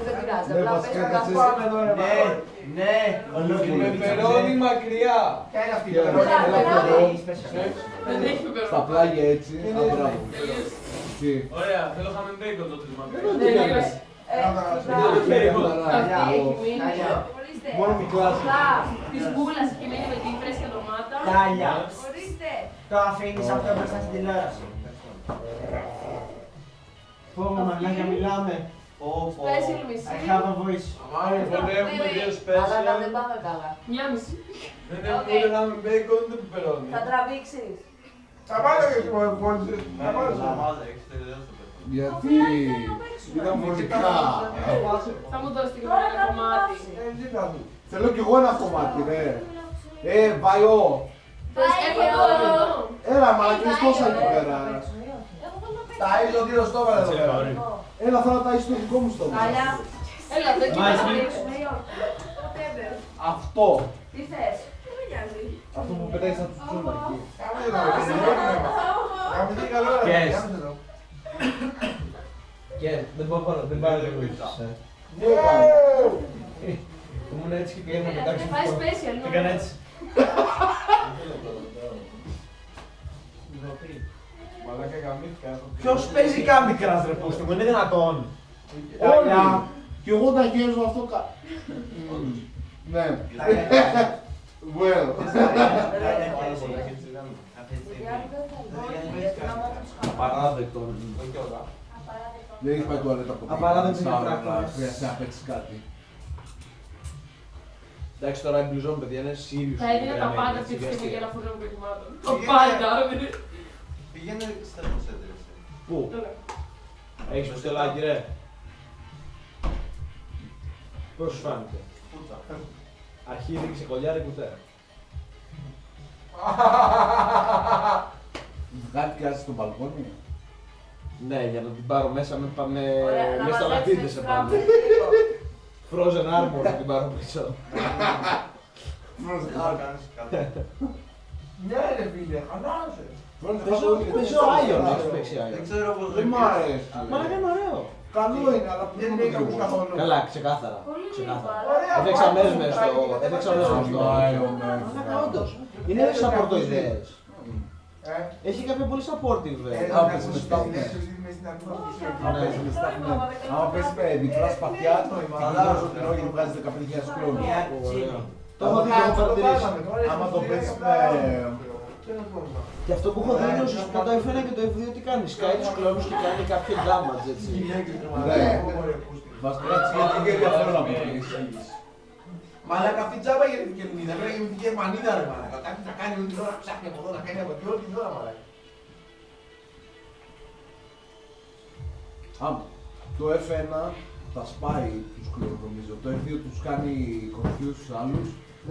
δεν πειράζει. Ναι, Απλά βασικά πες κάτσε. κάτσε. Πάμε εδώ ρε Ναι, ναι, ολόκληρη. Πεπερώνει μακριά. Ποια είναι αυτή η Έλα, πεπερώνη? Δεν έχει πεπερώνει. Στα πλάγια έτσι. Μπράβο. Τι. Ωραία, θέλω χάμε μπέικον τότε μακριά. Τελείωσε. Μόνο μικρά. Της μπούλας και μένει με την φρέσκια ντομάτα. Τάλια. Ορίστε. Το αφήνεις αυτό μπροστά στην τηλεόραση. Πω, μαλάκια μιλάμε. Special μισή. I have a voice. Αμάρι, ποτέ έχουμε δύο Αλλά special. δεν πάμε καλά. Μια μισή. Δεν έχουμε ούτε χάμε μπέικον, ούτε πεπερώνει. Θα τραβήξεις. Θα πάρω και εσύ μόνο πόνιζες. Θα πάρω και Γιατί ήταν μουσικά. Θα μου δώσει Τώρα ένα θα κομμάτι. πάψει. Θέλω κι εγώ ένα κομμάτι, ρε. Βαϊό. Έχω το εδώ. Έλα, μαλακές τόσα εκεί πέρα. Τα ίδιο δύο στόμα εδώ πέρα. Έλα, θέλω να ταΐσεις το δικό μου στόμα. Καλιά. Έλα, δεν Θα κοιτάς. παίξουμε ή όχι. Αυτό. Τι θες. Αυτό που πετάει σαν τσουτσούνα εκεί. Κάμε το ρε φίλε. Κάμε τι καλό ρε. Yes. Κάμε το. Και δεν πάω πάνω, δεν πάω λίγο Ναι, πάμε. Ήμουν έτσι και πήγαινα να πετάξω. Πάει special. Και έκανα έτσι. Μαλάκα γαμήθηκα. Ποιος παίζει κάμικρας ρε πούστη μου, είναι δυνατόν. Όλοι. Κι εγώ τα χέρια αυτό κα... Ναι. Well. Απαράδεκτο. Δεν έχεις πάει τουαλέτα από Απαράδεκτο την είναι σάουνα, πράγμα. χρειάζεται να παίξεις κάτι. Εντάξει τώρα η μπλουζόν παιδιά είναι Sirius. Θα έδινα τα πάντα αυτή τη στιγμή για ένα φούρνο προκυμάτων. Το Πήγαινε. πάντα. Πηγαίνω στα προσέτερες. Πού? Έχεις πουστελάκι ρε. Πώς σου φάνηκε? Αρχίδι, ξεκολλιάρι, κουτέ. Κάτι κάτσε στο μπαλκόνι. Ναι, για να την πάρω μέσα με πάμε Ωραία, να με στα μαζέψεις λατίδες σε τράπεζες πάμε. λίγο. Frozen Armor να την πάρω πίσω. Να κάνεις κάτι. Ναι ρε φίλε, χαλάρωσε. Παίζω Ion, έχεις παίξει Δεν Ion. ξέρω πώς Δεν μ' αρέσει. Μα είναι ωραίο. Καλό είναι, αλλά δεν είναι κάπως καθόλου. Καλά, ξεκάθαρα. Πολύ Ξεκάθαρα. γρήγορα. Έφτιαξα μέρες μέσα στο... Όντως. Είναι supporto ιδέες. Έχει κάποια πολύ supportive. Άμα πες με διπλά σπαθιά, το ημαδάζω την ώρα γιατί βγάζει 15.000 κλόνους. Το έχω δει, το έχω παρατηρήσει. Άμα το πες με... Και αυτό που έχω δει είναι ουσιαστικά το F1 και το F2 τι κάνει. Σκάει τους κλόνους και κάνει κάποιο damage, έτσι. Ναι. Βασικά έτσι γιατί είναι ενδιαφέρον να το πεις. Μαλάκα αυτή τζάμπα γεννηθήκε Ελληνίδα, πρέπει να γεννηθήκε Γερμανίδα ρε μαλάκα. Κάτι θα κάνει όλη την ώρα, ψάχνει από εδώ να κάνει από εκεί όλη την ώρα μαλάκα. Το F1 θα σπάει τους κλόνους νομίζω. Το F2 τους κάνει confuse τους άλλους.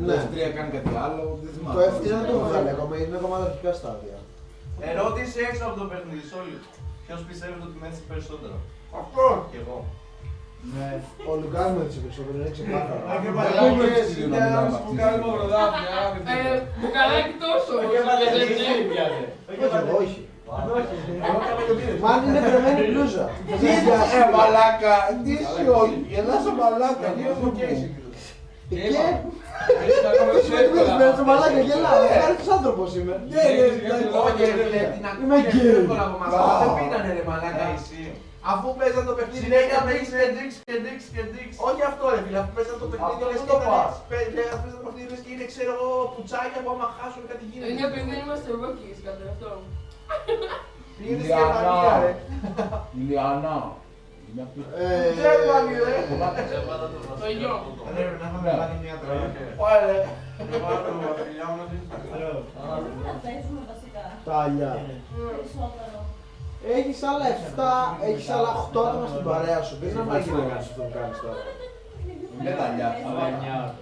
Το F3 κάνει κάτι άλλο, δεν θυμάμαι. Το F3 δεν το έχω βγάλει ακόμα, είναι ακόμα τα αρχικά στάδια. Ερώτηση έξω από το παιχνίδι, όλοι. Ποιος πιστεύετε ότι μέτρησε περισσότερο? Αυτό Κι εγώ. Ναι. Ο Λουκάς με έτσι περισσότερο, είναι ξεκάθαρο. και μαλάκες, είναι ένας που κάνουμε πρωτάθλια. Μπουκαλάκι τόσο. Όχι. Μάλλον είναι κρεμμένη μπλούζα. Μαλάκα, τι είσαι όλοι, γελάσω μαλάκα, τι έχω και Και... Αυτός με τους μέρες ο μαλάκα γελάω, ευχάριστος άνθρωπος είμαι. Είμαι γκέι. Δεν πίνανε ρε μαλάκα εσύ. Αφού παίζαν το παιχνίδι, Συνέχεια και δείξ. όχι αυτό ρε φίλε, αφού παίζαν το παιχνίδι, λες και παίζαν το παιχνίδι, λες και είναι ξέρω εγώ πουτσάκια που άμα χάσουν κάτι γίνεται. Είναι επειδή δεν είμαστε rookies, κατά αυτό. Πήγαινε στη Γερμανία ρε. Λιάννα. Τζέρμανι ρε. Το γιο. Πρέπει να έχουμε κάνει μια τραγούδια. Ωραία. Θα παίζουμε βασικά. Τάλια. Περισσότερο. Έχεις άλλα 7, έχεις άλλα 8 άτομα στην παρέα σου. Δεν είναι μαγική να κάνεις αυτό που κάνεις τώρα. Είναι ταλιά.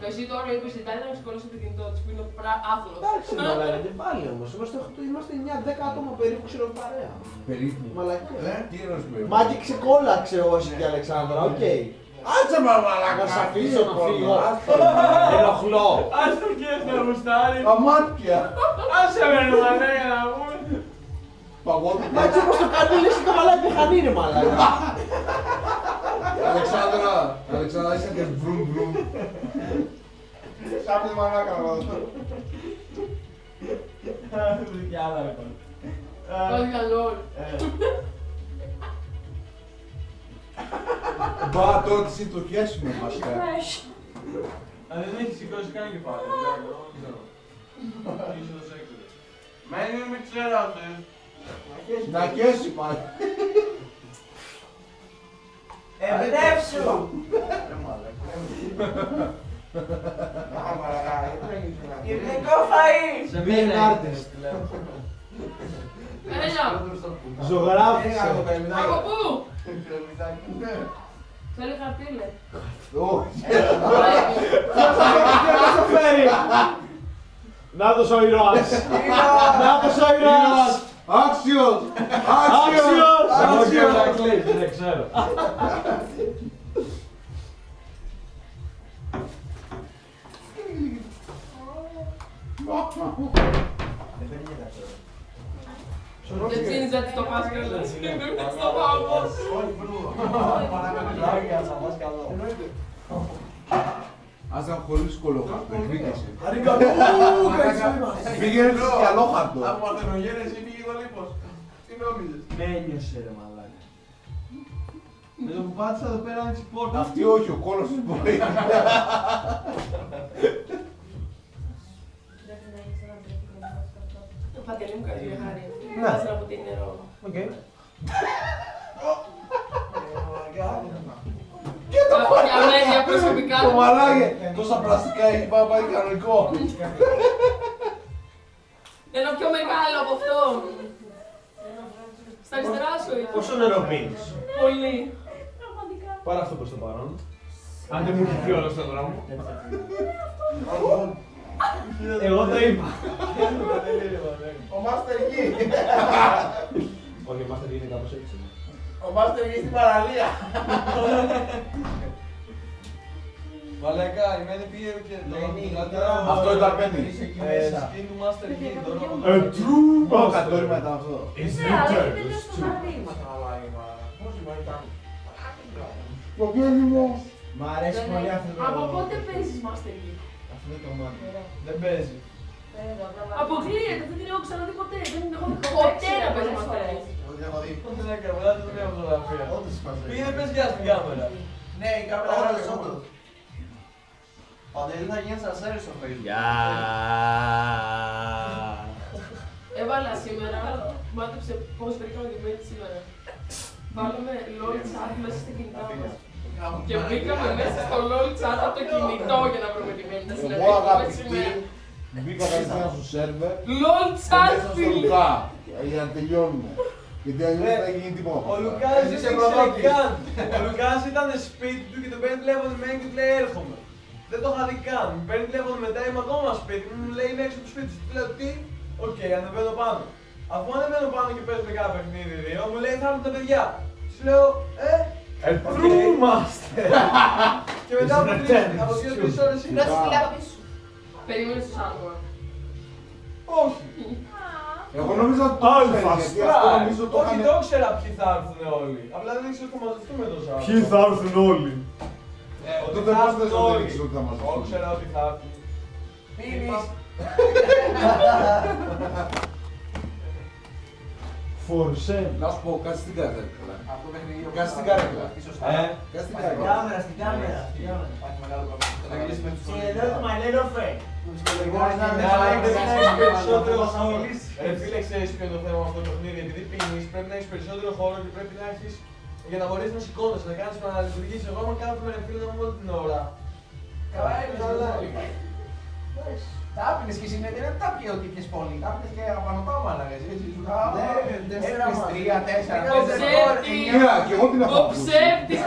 Και εσύ τώρα είπες στην Τάλια να σηκώνεις το κινητό της που είναι άθλος. Εντάξει, μαλάκα, και πάλι όμως. Είμαστε 9-10 άτομα περίπου ξέρω παρέα. Περίπου. Μαλακία. Τι εννοείς περίπου? Μα και ξεκόλαξε ο Όση και η Αλεξάνδρα, οκ. Άτσε μα μαλάκα. Να σ' αφήσω να φύγω. Ενοχλώ. Ας το κέφι να γουστάρει. Αμάτια. Άσε με ρε μαλάκα να πούμε. Παγόδι. Μα έτσι όπως το κάνει λες και το μαλάκι μηχανή είναι μαλάκα. Αλεξάνδρα είσαι και βρουμ βρουμ. Σάπτε μαλάκα να δω. Και άλλα λοιπόν. Όχι καλό. Μπα τότε συντοχέσουμε βασικά. Αν δεν έχει σηκώσει καν κεφάλι. Ίσως έξω. Μένει με ξέρατε. Να κέσει πάλι. Εμπνεύσου! Γυμνικό φαΐ! Being an artist. Έλα. Ζωγράφησε. Από πού? Θέλει χαρτί λέει. Όχι. Θα το φέρει. Νάτος ο ήρωας. Νάτος ο ήρωας. Άξιος! Άξιος! Δεν ξέρω. Δεν τσίνεις έτσι το πας καλά. Στο πάω. Ας ήταν χωρίς κολόχαρτο, εκδίκηση. Αριγκατού! Πήγαινε και αλόχαρτο. Από παρθενογένεση πήγε το λίπος. Τι νόμιζες? Με ένιωσε ρε μαλάκα. Με το που πάτησα εδώ πέρα άνοιξε η πόρτα. Αυτή όχι, ο κόλος της μπορεί. Το Παντελή μου κάνει μια χάρη. Βάζει να ποτείνει νερό. Για μένα προσωπικά. Το μαλάγε, τόσα πλαστικά έχει πάει κανονικό. Ένα πιο μεγάλο από αυτό. Στα αριστερά σου είναι. Πόσο νερό πίνεις? Πολύ. Πάρε αυτό προς το παρόν. Αν δεν μου έχει πει όλο στον δρόμο. Εγώ το είπα. Ο Master Yi. Όχι, η Master είναι κάπως έτσι. Ο Master Yi στην παραλία. Μαλάκα, η Μένη πήγε και Αυτό ήταν πέντε. Είσαι εκεί μέσα. Σκηνή του Master Yi, τώρα από το... True! Κατόρυμα ήταν αυτό. Ναι, αλλά έχει τελειώσει το βράδυ. Πώς μπορεί να κάνει. Πογγέλη μου. Μ' αρέσει πολύ αυτό το... Από πότε παίζεις Master League? Αυτό το κομμάτι. Δεν παίζει. Αποκλείεται, δεν την έχω ξαναδεί ποτέ. Δεν την έχω δει ποτέ να παίζει Master League. Εγώ την έχω δει. Πότε να κάνω, δεν το κάνω φωτογραφία. Όντως συμφωνώ. Πήγαινε πες γεια στην κάμερα. Ναι, η κάμερα Ωραία, είναι όντως. όντως. Παντελή θα γίνει σαν σέρι στο Facebook. Γεια. Έβαλα σήμερα, μάτεψε πώς βρήκαμε τη μέλη σήμερα. Βάλαμε LOL chat μέσα στα κινητά μας. Και μπήκαμε μέσα στο LOL chat από το κινητό για να βρούμε τη μέλη. Εγώ αγαπητή, μπήκα κατευθείαν στο σερβερ. LOL chat, στο φίλε! Λουκά, για να τελειώνουμε. Γιατί αλλιώς δεν θα γίνει τίποτα. Ο Λουκάς δεν ήξερε καν. Ο Λουκάς ήταν σπίτι του και τον παίρνει τηλέφωνο με και του λέει έρχομαι. Δεν το είχα δει καν. Μου παίρνει τηλέφωνο μετά, είμαι ακόμα σπίτι μου, μου λέει είμαι έξω από το σπίτι σου. Του λέω τι, οκ, ανεβαίνω πάνω. Αφού ανεβαίνω πάνω και παίζουμε κάνα παιχνίδι δύο, μου λέει θα έρθουν τα παιδιά. Του λέω, βρούμαστε. Και μετά από 2-3 ώρες είναι. Να σου φυλάω από πίσω σου. Περίμενες τους άκουγα. Όχι. Εγώ νόμιζα ότι το Αλφα ξέρεις, γιατί αυτό νομίζω το Όχι, είχαμε... το ήξερα ποιοι θα έρθουν όλοι. Απλά δεν ήξερα ότι θα μαζευτούμε το Σάββατο. Ποιοι θα έρθουν όλοι. Τότε πώς θες να δεν ήξερα ότι θα μας Εγώ έρθουν. ήξερα ότι θα έρθουν. Πίνεις. Φορσέ. Να σου πω, κάτσε στην καρέκλα. Αυτό παιχνίδι Κάτσε στην καρέκλα. Σωστά. Κάτσε στην Στην καρέκλα. κάμερα, στην κάμερα. Υπάρχει μεγάλο πρόβλημα. Θα γυρίσουμε τους Και εδώ το μαλλέροφε. Αλλά πρέπει να έχεις περισσότερο χώρο. Φίλε, ξέρεις ποιο είναι το θέμα με αυτό το παιχνίδι. Επειδή πίνεις, πρέπει να έχεις περισσότερο χώρο και πρέπει να έχεις για να μπορείς να σηκώνεσαι, να κάνεις να λειτουργήσεις. Εγώ, άμα κάνουμε ρε φίλε, να μου όλη την ώρα. Καλά, Καλά. Τα άπινες και συνέχεια δεν τα πιέω ότι πιες πολύ. Τα άπινες και απανωτά μάλαγες. Έτσι, σου λέω, έφυγες 3, 4, 5, Κοίτα, και εγώ την έχω Ο ακούσει. ψεύτης!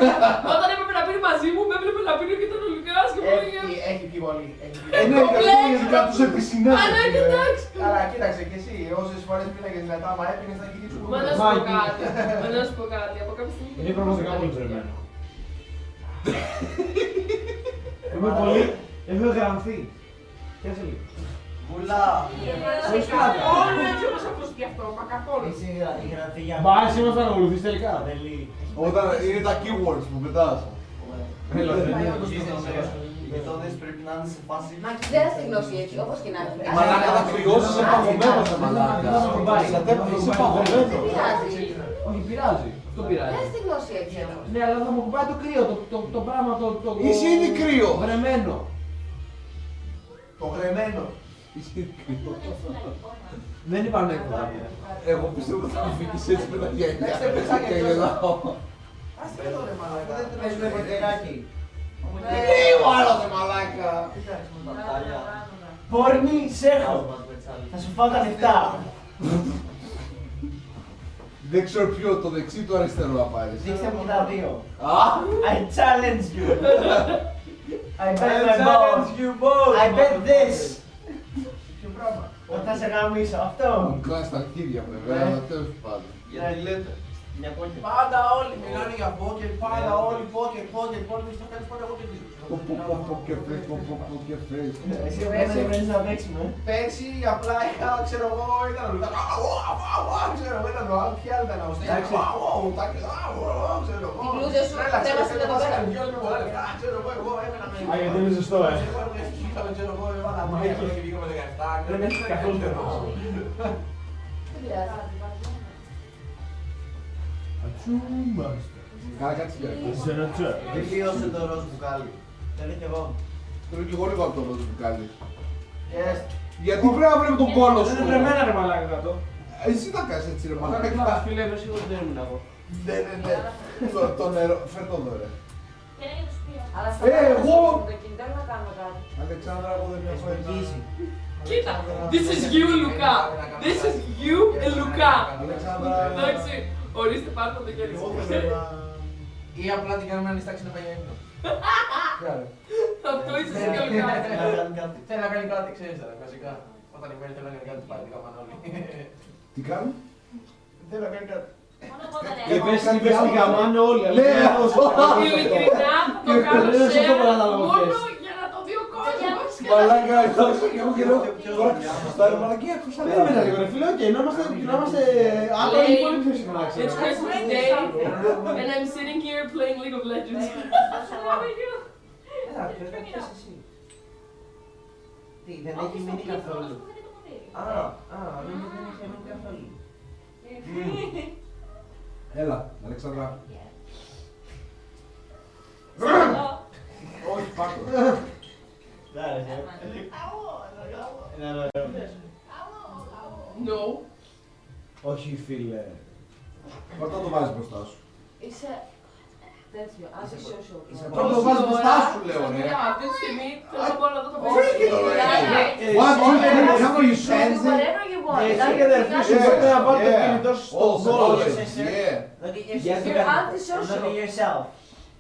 Όταν έπρεπε να πίνει μαζί μου, με έβλεπε να πίνει και τον Λουκάς και μου έλεγε. Έχει πει πολύ. Ναι, καθόλου ειδικά τους επισυνάδελφους. Αλλά εντάξει! Καλά, κοίταξε και εσύ. Όσες φορές πίναγες μετά, μα έπινες θα γυρίσεις Μα να σου πω κάτι. Μα να σου πω κάτι. Από κάποια στιγμή. Είναι πραγματικά πολύ τρεμμένο. Είμαι πολύ... Έχω γραμθεί. Πιάσε λίγο. Βουλά. Καθόλου έτσι όπως ακούστηκε αυτό, μα καθόλου. Είσαι η γραφή για Μπα, εσύ μας θα ακολουθείς τελικά. Αδελή. Όταν είναι τα keywords που πετάς. Μεθόδες πρέπει να είναι σε φάση. Δεν θα στεγνώσει έτσι, όπως και να έχει. Μαλάκα θα κρυώσεις παγωμένο σε μαλάκα. Είσαι παγωμένο. Δεν πειράζει. Όχι, πειράζει. Αυτό πειράζει. Δεν θα στεγνώσει έτσι όμως. Ναι, αλλά θα μου κουπάει το κρύο, το πράγμα το... Είσαι ήδη κρύο. Βρεμένο. Το γρεμμένο. Είσαι ήδη κρύο. Δεν υπάρχουν έκδοτα. Εγώ πιστεύω ότι θα μου φύγεις έτσι με τα γέλια. Εντάξει, έπαιξα και Και αυτό. γελάω. Ας το εδώ ρε μαλάκα. Δεν το Παίζουμε ποτηράκι. Λίγο άλλο δε μαλάκα. Πόρνη, σε έχω. Θα σου φάω τα λεφτά. Δεν ξέρω ποιο, το δεξί ή το αριστερό να πάρεις. Δείξτε μου τα δύο. Α! I challenge you. I bet my I balls. challenge you both. I bet this. Ποιο πράγμα. Ότι θα σε γαμίσω. Αυτό. Μου κλάσει τα αρχίδια βέβαια, αλλά τέλος πάντων. Γιατί λέτε. Μια πόκερ. Πάντα όλοι μιλάνε για πόκερ, πάντα όλοι πόκερ, το κάνεις πάντα εγώ και δύο. Poker face. Εσύ πρέπει να παίξουμε. Πέρσι απλά είχα, ξέρω εγώ, ήταν ο Λουκάς, ξέρω εγώ, ήταν ο άλλος, ποια ήταν ο Στέλιος, ξέρω εγώ. Η μπλούζα σου κρέμασε εδώ πέρα. Ξέρω εγώ, έμενα με... Α, γιατί είναι ζεστό, Ξέρω εγώ, έβαλα μάγια και βγήκαμε 17. Δεν έχει καθόλου τερό. Δεν πειράζει. Ατσούμαστε. Κάνα κάτι συγκεκριμένο. Σε ένα τσέ. Τελείωσε το ροζ μπουκάλι. Θέλω κι εγώ. Θέλω και εγώ λίγο από το ρόζι που κάνει. Yes. Γιατί πρέπει να βλέπω τον κόλο Δεν σου. είναι βρεμένα ρε μαλάκα κάτω. Εσύ τα κάνεις έτσι ρε Μα καλά, μαλάκα. φίλε, είμαι σίγουρος ότι δεν ήμουν εγώ. Ναι. Το νερό, φέρ' το εδώ ρε. Αλλά εγώ! το κινητό να κάνουμε κάτι. Αλεξάνδρα, εγώ δεν έχω Στοιχίζει. Κοίτα, this is you Λουκά. This is you and Λουκά. Εντάξει, ορίστε πάρτε το χέρι Εγώ σας. θέλω να... Ή απλά την κάνουμε να νηστάξει να πάει για ύπνο. Αυτό είσαι εσύ και ο Λουκάς. Θέλει να κάνει κάτι, ξέρεις τώρα, βασικά. Όταν η Μέρη θέλει να κάνει κάτι, πάει την καμπάνα όλοι. Τι κάνω? Θέλει να κάνει κάτι. Και πες τη γαμάνε όλοι. Ναι, αυτό. Ειλικρινά το κάνω Δεν share το παραλάβω μόνο πες. για να το δει ο κόσμος. Μαλάκα, και εγώ και λέω, τώρα στα μαλακία, περίμενα λίγο ρε φίλε, οκ, να είμαστε άτομα πολύ πιο συχνά, It's ξέρω. Christmas Day and I'm sitting here playing League of Legends. Έλα, πες εσύ. Τι, δεν έχει μείνει καθόλου. Δεν έχει μείνει καθόλου. Έλα, Αλεξάνδρα. Όχι, πάρ' το. No. Όχι φίλε. Πρώτα το βάζεις μπροστά σου. Είσαι τέτοιο, anti-social. Πρώτα το βάζεις μπροστά σου, λέω, ναι. Αυτή τη στιγμή δεν μπορώ να δω το Freaking What, how are you sensing? Whatever you want. Εσύ και αδερφή σου μπορείτε να βάλετε το κινητό σου στο κόλλο. You're anti-social. Look at yourself.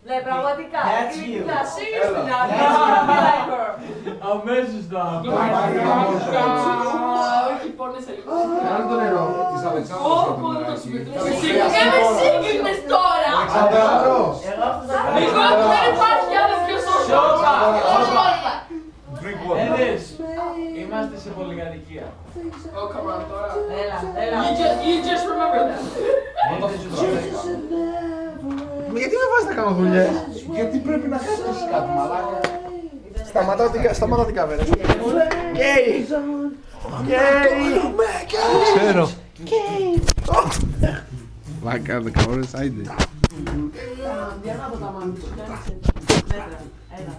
Ναι, πραγματικά. That's you. Ειλικρινά, seriously now. That's gonna be like her. Αμέσως τα Όχι, πόνεσε λίγο. Κάνε το νερό της Αλεξάνδρας. Ω, δεν το συμπληρώνω. Είμαι σύγκριμες τώρα. Αλεξάνδρος. Εγώ δεν υπάρχει άλλο πιο σωστό. Drink water. Έδες, είμαστε σε πολυκατοικία. Oh, come on, τώρα. Έλα. You just remember that. Γιατί με βάζεις να κάνω δουλειές? Γιατί πρέπει να κάνεις εσύ κάτι μαλάκα. Σταματάω την κάμερα. Γκέι! Ξέρω. Βάκα 10 ώρες, άιντε. Για να δω τα μάτια σου. Έλα.